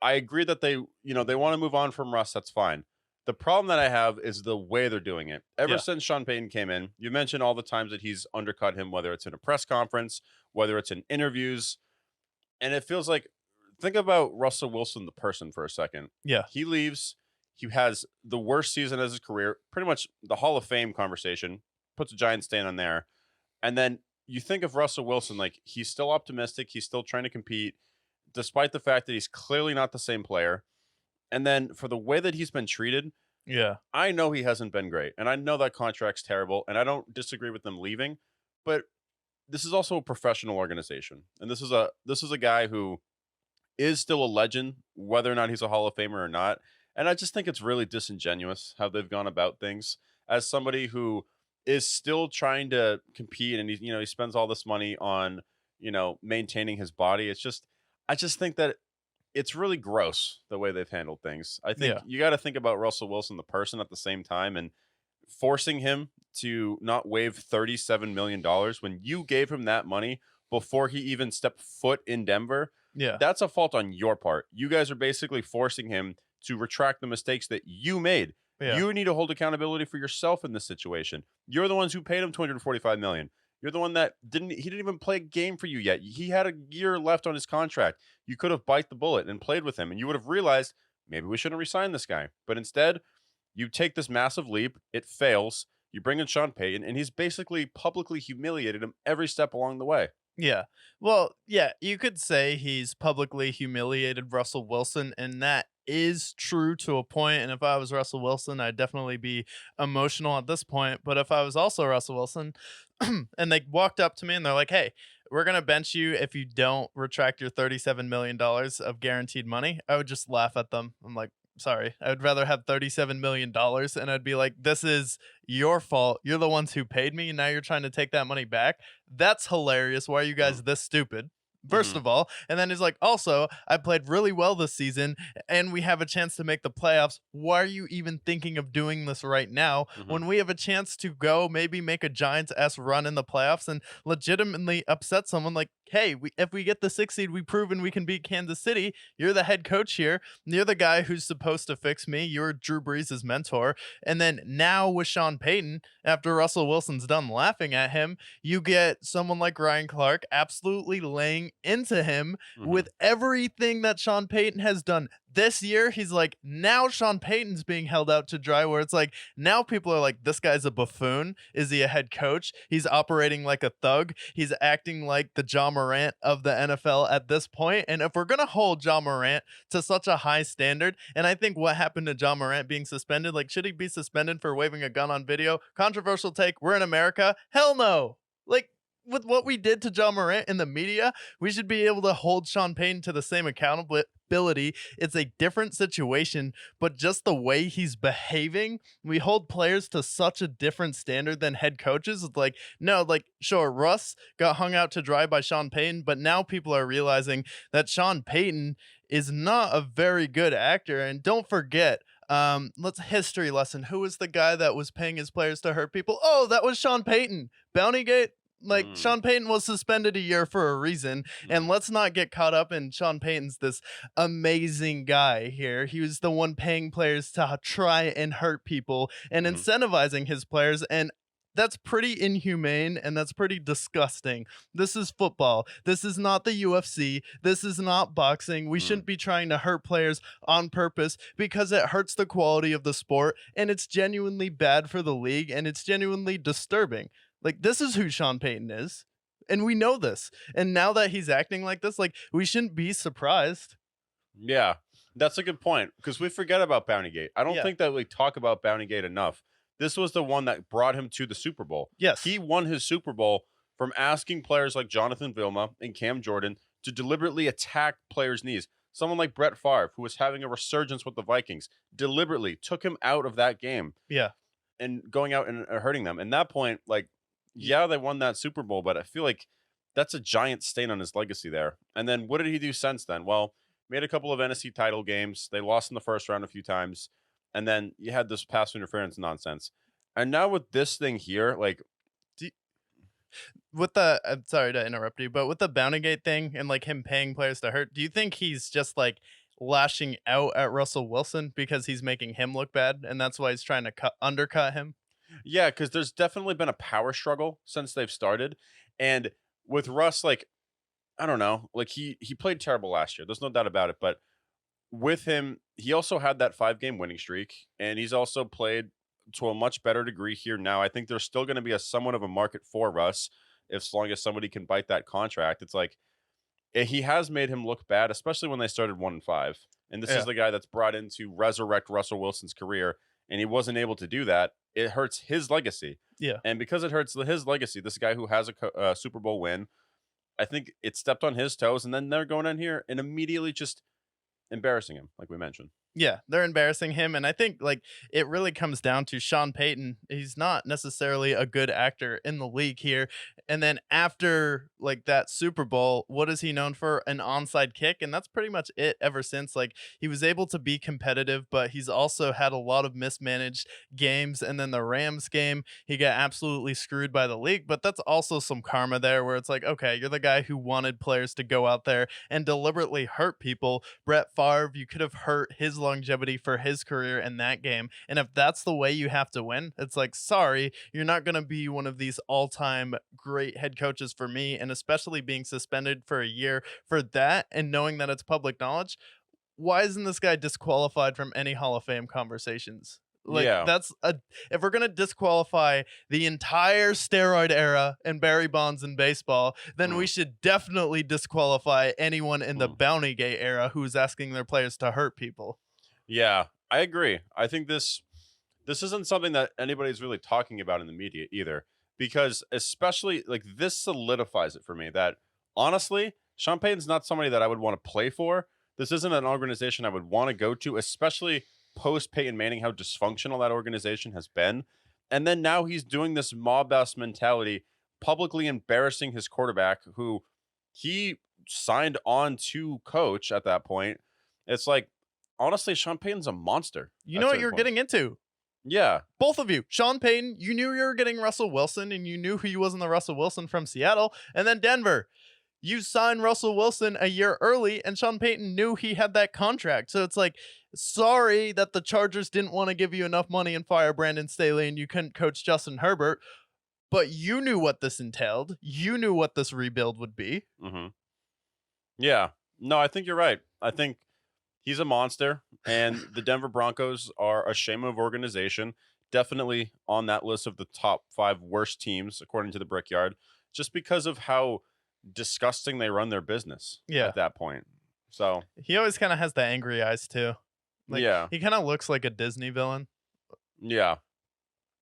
A: I agree that they want to move on from Russ. That's fine. The problem that I have is the way they're doing it. Ever
B: Yeah.
A: since Sean Payton came in, you mentioned all the times that he's undercut him, whether it's in a press conference, whether it's in interviews. And it feels like, think about Russell Wilson, the person, for a second.
B: Yeah.
A: He leaves. He has the worst season of his career, pretty much the Hall of Fame conversation, puts a giant stain on there. And then you think of Russell Wilson, like he's still optimistic. He's still trying to compete, despite the fact that he's clearly not the same player. And then for the way that he's been treated,
B: Yeah.
A: I know he hasn't been great. And I know that contract's terrible. And I don't disagree with them leaving. But this is also a professional organization. And this is a guy who is still a legend, whether or not he's a Hall of Famer or not. And I just think it's really disingenuous how they've gone about things. As somebody who is still trying to compete, and he spends all this money on maintaining his body. I just think that it's really gross the way they've handled things. I think
B: Yeah.
A: you got to think about Russell Wilson, the person, at the same time, and forcing him to not waive $37 million when you gave him that money before he even stepped foot in Denver.
B: Yeah.
A: That's a fault on your part. You guys are basically forcing him to retract the mistakes that you made.
B: Yeah.
A: You need to hold accountability for yourself in this situation. You're the ones who paid him $245 million. You're the one that he didn't even play a game for you yet. He had a year left on his contract. You could have bite the bullet and played with him, and you would have realized maybe we shouldn't resign this guy. But instead, you take this massive leap, it fails. You bring in Sean Payton, and he's basically publicly humiliated him every step along the way.
B: Yeah. Well, yeah, you could say he's publicly humiliated Russell Wilson, and that is true to a point. And if I was Russell Wilson, I'd definitely be emotional at this point. But if I was also Russell Wilson and they walked up to me and they're like, hey, we're going to bench you if you don't retract your $37 million of guaranteed money, I would just laugh at them. I'm like, sorry, I would rather have $37 million. And I'd be like, this is your fault. You're the ones who paid me. And now you're trying to take that money back. That's hilarious. Why are you guys this stupid? First
A: Hmm.
B: of all, and then he's like, also, I played really well this season and we have a chance to make the playoffs. Why are you even thinking of doing this right now
A: Hmm.
B: when we have a chance to go maybe make a Giants-esque run in the playoffs and legitimately upset someone like, hey, if we get the 6th seed, we've proven we can beat Kansas City. You're the head coach here. You're the guy who's supposed to fix me. You're Drew Brees' mentor. And then now with Sean Payton, after Russell Wilson's done laughing at him, you get someone like Ryan Clark absolutely laying into him
A: Hmm.
B: with everything that Sean Payton has done this year. He's like, now Sean Payton's being held out to dry, where it's like, now people are like, this guy's a buffoon. Is he a head coach? He's operating like a thug. He's acting like the John Morant of the NFL at this point. And if we're going to hold John Morant to such a high standard, and I think what happened to John Morant being suspended, like, should he be suspended for waving a gun on video? Controversial take. We're in America. Hell no. Like, with what we did to John Morant in the media, we should be able to hold Sean Payton to the same accountability. It's a different situation, but just the way he's behaving, we hold players to such a different standard than head coaches. It's like, no, like, sure, Russ got hung out to dry by Sean Payton, but now people are realizing that Sean Payton is not a very good actor. And don't forget, let's history lesson. Who was the guy that was paying his players to hurt people? Oh, that was Sean Payton. Bountygate. Like,
A: Mm.
B: Sean Payton was suspended a year for a reason. And
A: Mm.
B: let's not get caught up in Sean Payton's this amazing guy here. He was the one paying players to try and hurt people and
A: Mhm.
B: incentivizing his players. And that's pretty inhumane and that's pretty disgusting. This is football. This is not the UFC. This is not boxing. We
A: Mm.
B: shouldn't be trying to hurt players on purpose because it hurts the quality of the sport and it's genuinely bad for the league and it's genuinely disturbing. Like, this is who Sean Payton is. And we know this. And now that he's acting like this, like, we shouldn't be surprised.
A: Yeah. That's a good point because we forget about Bountygate. I don't
B: Yeah.
A: think that we talk about Bountygate enough. This was the one that brought him to the Super Bowl.
B: Yes.
A: He won his Super Bowl from asking players like Jonathan Vilma and Cam Jordan to deliberately attack players' knees. Someone like Brett Favre, who was having a resurgence with the Vikings, deliberately took him out of that game
B: Yeah.
A: and going out and hurting them. And that point, like, yeah, they won that Super Bowl, but I feel like that's a giant stain on his legacy there. And then what did he do since then? Well, made a couple of NFC title games. They lost in the first round a few times. And then you had this pass interference nonsense. And now with this thing here, like,
B: With the I'm sorry to interrupt you, but with the Bountygate thing and like him paying players to hurt, do you think he's just like lashing out at Russell Wilson because he's making him look bad and that's why he's trying to undercut him?
A: yeah, because there's definitely been a power struggle since they've started. And with Russ, like, I don't know, like he played terrible last year. There's no doubt about it. But with him, he also had that 5 game winning streak, and he's also played to a much better degree here now. I think there's still going to be a somewhat of a market for Russ, if as long as somebody can bite that contract. It's like he has made him look bad, especially when they started 1-5. And this
B: Yeah.
A: is the guy that's brought in to resurrect Russell Wilson's career, and he wasn't able to do that. It hurts his legacy.
B: Yeah.
A: And because it hurts his legacy, this guy who has a Super Bowl win, I think it stepped on his toes, and then they're going in here and immediately just embarrassing him, like we mentioned.
B: Yeah, they're embarrassing him. And I think like it really comes down to Sean Payton. He's not necessarily a good actor in the league here. And then after like that Super Bowl, what is he known for? An onside kick. And that's pretty much it ever since. Like he was able to be competitive, but he's also had a lot of mismanaged games. And then the Rams game, he got absolutely screwed by the league. But that's also some karma there where it's like, okay, you're the guy who wanted players to go out there and deliberately hurt people. Brett Favre, you could have hurt his longevity for his career in that game. And if that's the way you have to win, it's like, sorry, you're not going to be one of these all-time great head coaches for me. And especially being suspended for a year for that and knowing that it's public knowledge, why isn't this guy disqualified from any Hall of Fame conversations? Like
A: Yeah.
B: that's a if we're gonna disqualify the entire steroid era and Barry Bonds in baseball, then we should definitely disqualify anyone in the
A: Mm.
B: Bountygate era who's asking their players to hurt people.
A: Yeah, I agree. I think this isn't something that anybody's really talking about in the media either, because especially like this solidifies it for me that honestly, Sean Payton's not somebody that I would want to play for. This isn't an organization I would want to go to, especially post Peyton Manning, how dysfunctional that organization has been. And then now he's doing this mob boss mentality, publicly embarrassing his quarterback, who he signed on to coach at that point. It's like, honestly, Sean Payton's a monster.
B: You
A: at
B: know what
A: certain
B: you're
A: points.
B: getting into.
A: Yeah.
B: Both of you. Sean Payton, you knew you were getting Russell Wilson and you knew he wasn't the Russell Wilson from Seattle. And then Denver, you signed Russell Wilson a year early and Sean Payton knew he had that contract. So it's like, sorry that the Chargers didn't want to give you enough money and fire Brandon Staley and you couldn't coach Justin Herbert, but you knew what this entailed. You knew what this rebuild would be.
A: Mm-hmm. Yeah. No, I think you're right. I think he's a monster, and the Denver Broncos are a shame of organization. Definitely on that list of the top 5 worst teams, according to the Brickyard, just because of how disgusting they run their business
B: Yeah.
A: at that point. So,
B: He always kind of has the angry eyes too. Like,
A: yeah.
B: he kind of looks like a Disney villain.
A: Yeah.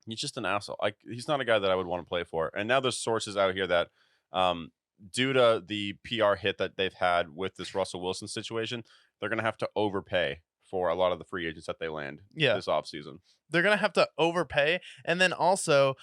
A: He's just an asshole. He's not a guy that I would want to play for. And now there's sources out here that, due to the PR hit that they've had with this Russell Wilson situation, they're going to have to overpay for a lot of the free agents that they land this offseason.
B: They're going to have to overpay. And then also,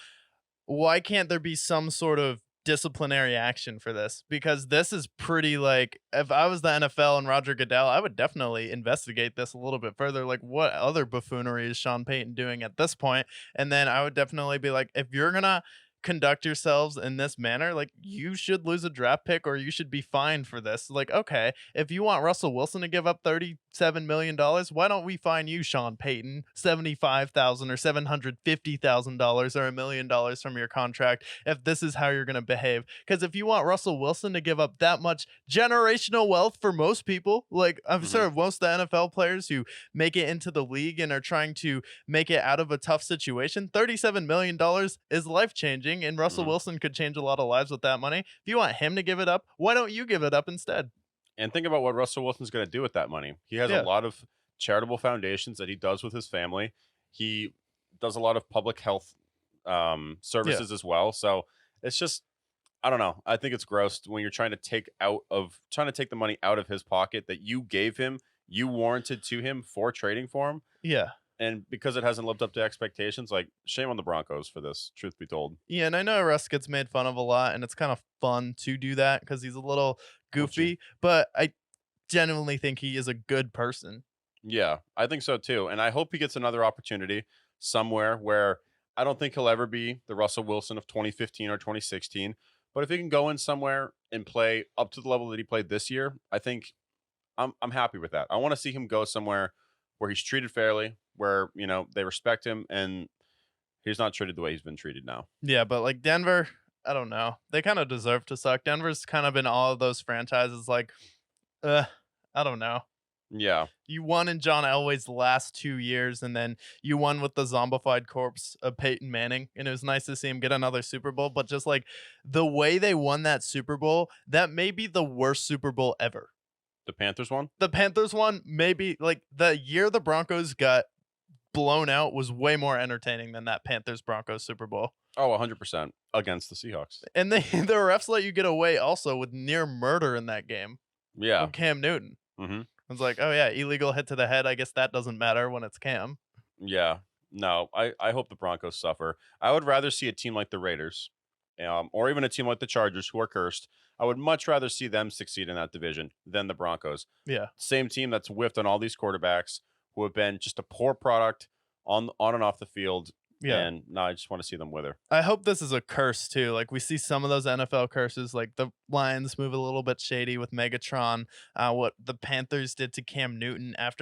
B: why can't there be some sort of disciplinary action for this? Because this is pretty like, if I was the NFL and Roger Goodell, I would definitely investigate this a little bit further. Like, what other buffoonery is Sean Payton doing at this point? And then I would definitely be like, if you're going to conduct yourselves in this manner, like you should lose a draft pick or you should be fined for this. Like, okay, if you want Russell Wilson to give up $37 million, why don't we fine you, Sean Payton, $75,000 or $750,000 or $1 million from your contract if this is how you're going to behave? Because if you want Russell Wilson to give up that much generational wealth for most people, like I'm sure most of the NFL players who make it into the league and are trying to make it out of a tough situation, $37 million is life-changing, and Russell Wilson could change a lot of lives with that money. If you want him to give it up, why don't you give it up instead?
A: And think about what Russell Wilson's going to do with that money. He has a
B: Yeah.
A: lot of charitable foundations that he does with his family. He does a lot of public health
B: Yeah.
A: services as well. So it's just, I don't know. I think it's gross when you're trying to take the money out of his pocket that you gave him, you warranted to him for trading for him.
B: Yeah.
A: And because it hasn't lived up to expectations, like shame on the Broncos for this, truth be told.
B: Yeah, and I know Russ gets made fun of a lot, and it's kind of fun to do that because he's a little
A: Oh, gee.
B: goofy, but I genuinely think he is a good person.
A: Yeah, I think so too. And I hope he gets another opportunity somewhere where I don't think he'll ever be the Russell Wilson of 2015 or 2016. But if he can go in somewhere and play up to the level that he played this year, I think I'm happy with that. I want to see him go somewhere where he's treated fairly, where, they respect him and he's not treated the way he's been treated now.
B: Yeah, but like Denver, I don't know. They kind of deserve to suck. Denver's kind of been all of those franchises like, uh, I don't know.
A: Yeah.
B: You won in John Elway's last 2 years, and then you won with the zombified corpse of Peyton Manning, and it was nice to see him get another Super Bowl. But just like the way they won that Super Bowl, that may be the worst Super Bowl ever.
A: The Panthers one?
B: The Panthers one, maybe like the year the Broncos got blown out was way more entertaining than that Panthers Broncos Super Bowl.
A: Oh, 100% against the Seahawks.
B: And they the refs let you get away also with near murder in that game
A: Yeah.
B: from Cam Newton.
A: Hmm.
B: I was like, oh yeah, illegal hit to the head. I guess that doesn't matter when it's Cam.
A: Yeah. No, I hope the Broncos suffer. I would rather see a team like the Raiders, or even a team like the Chargers, who are cursed. I would much rather see them succeed in that division than the Broncos.
B: Yeah.
A: Same team that's whiffed on all these quarterbacks who have been just a poor product on and off the field.
B: Yeah.
A: And no, I just want to see them wither.
B: I hope this is a curse too. Like we see some of those NFL curses, like the Lions move a little bit shady with Megatron. What the Panthers did to Cam Newton after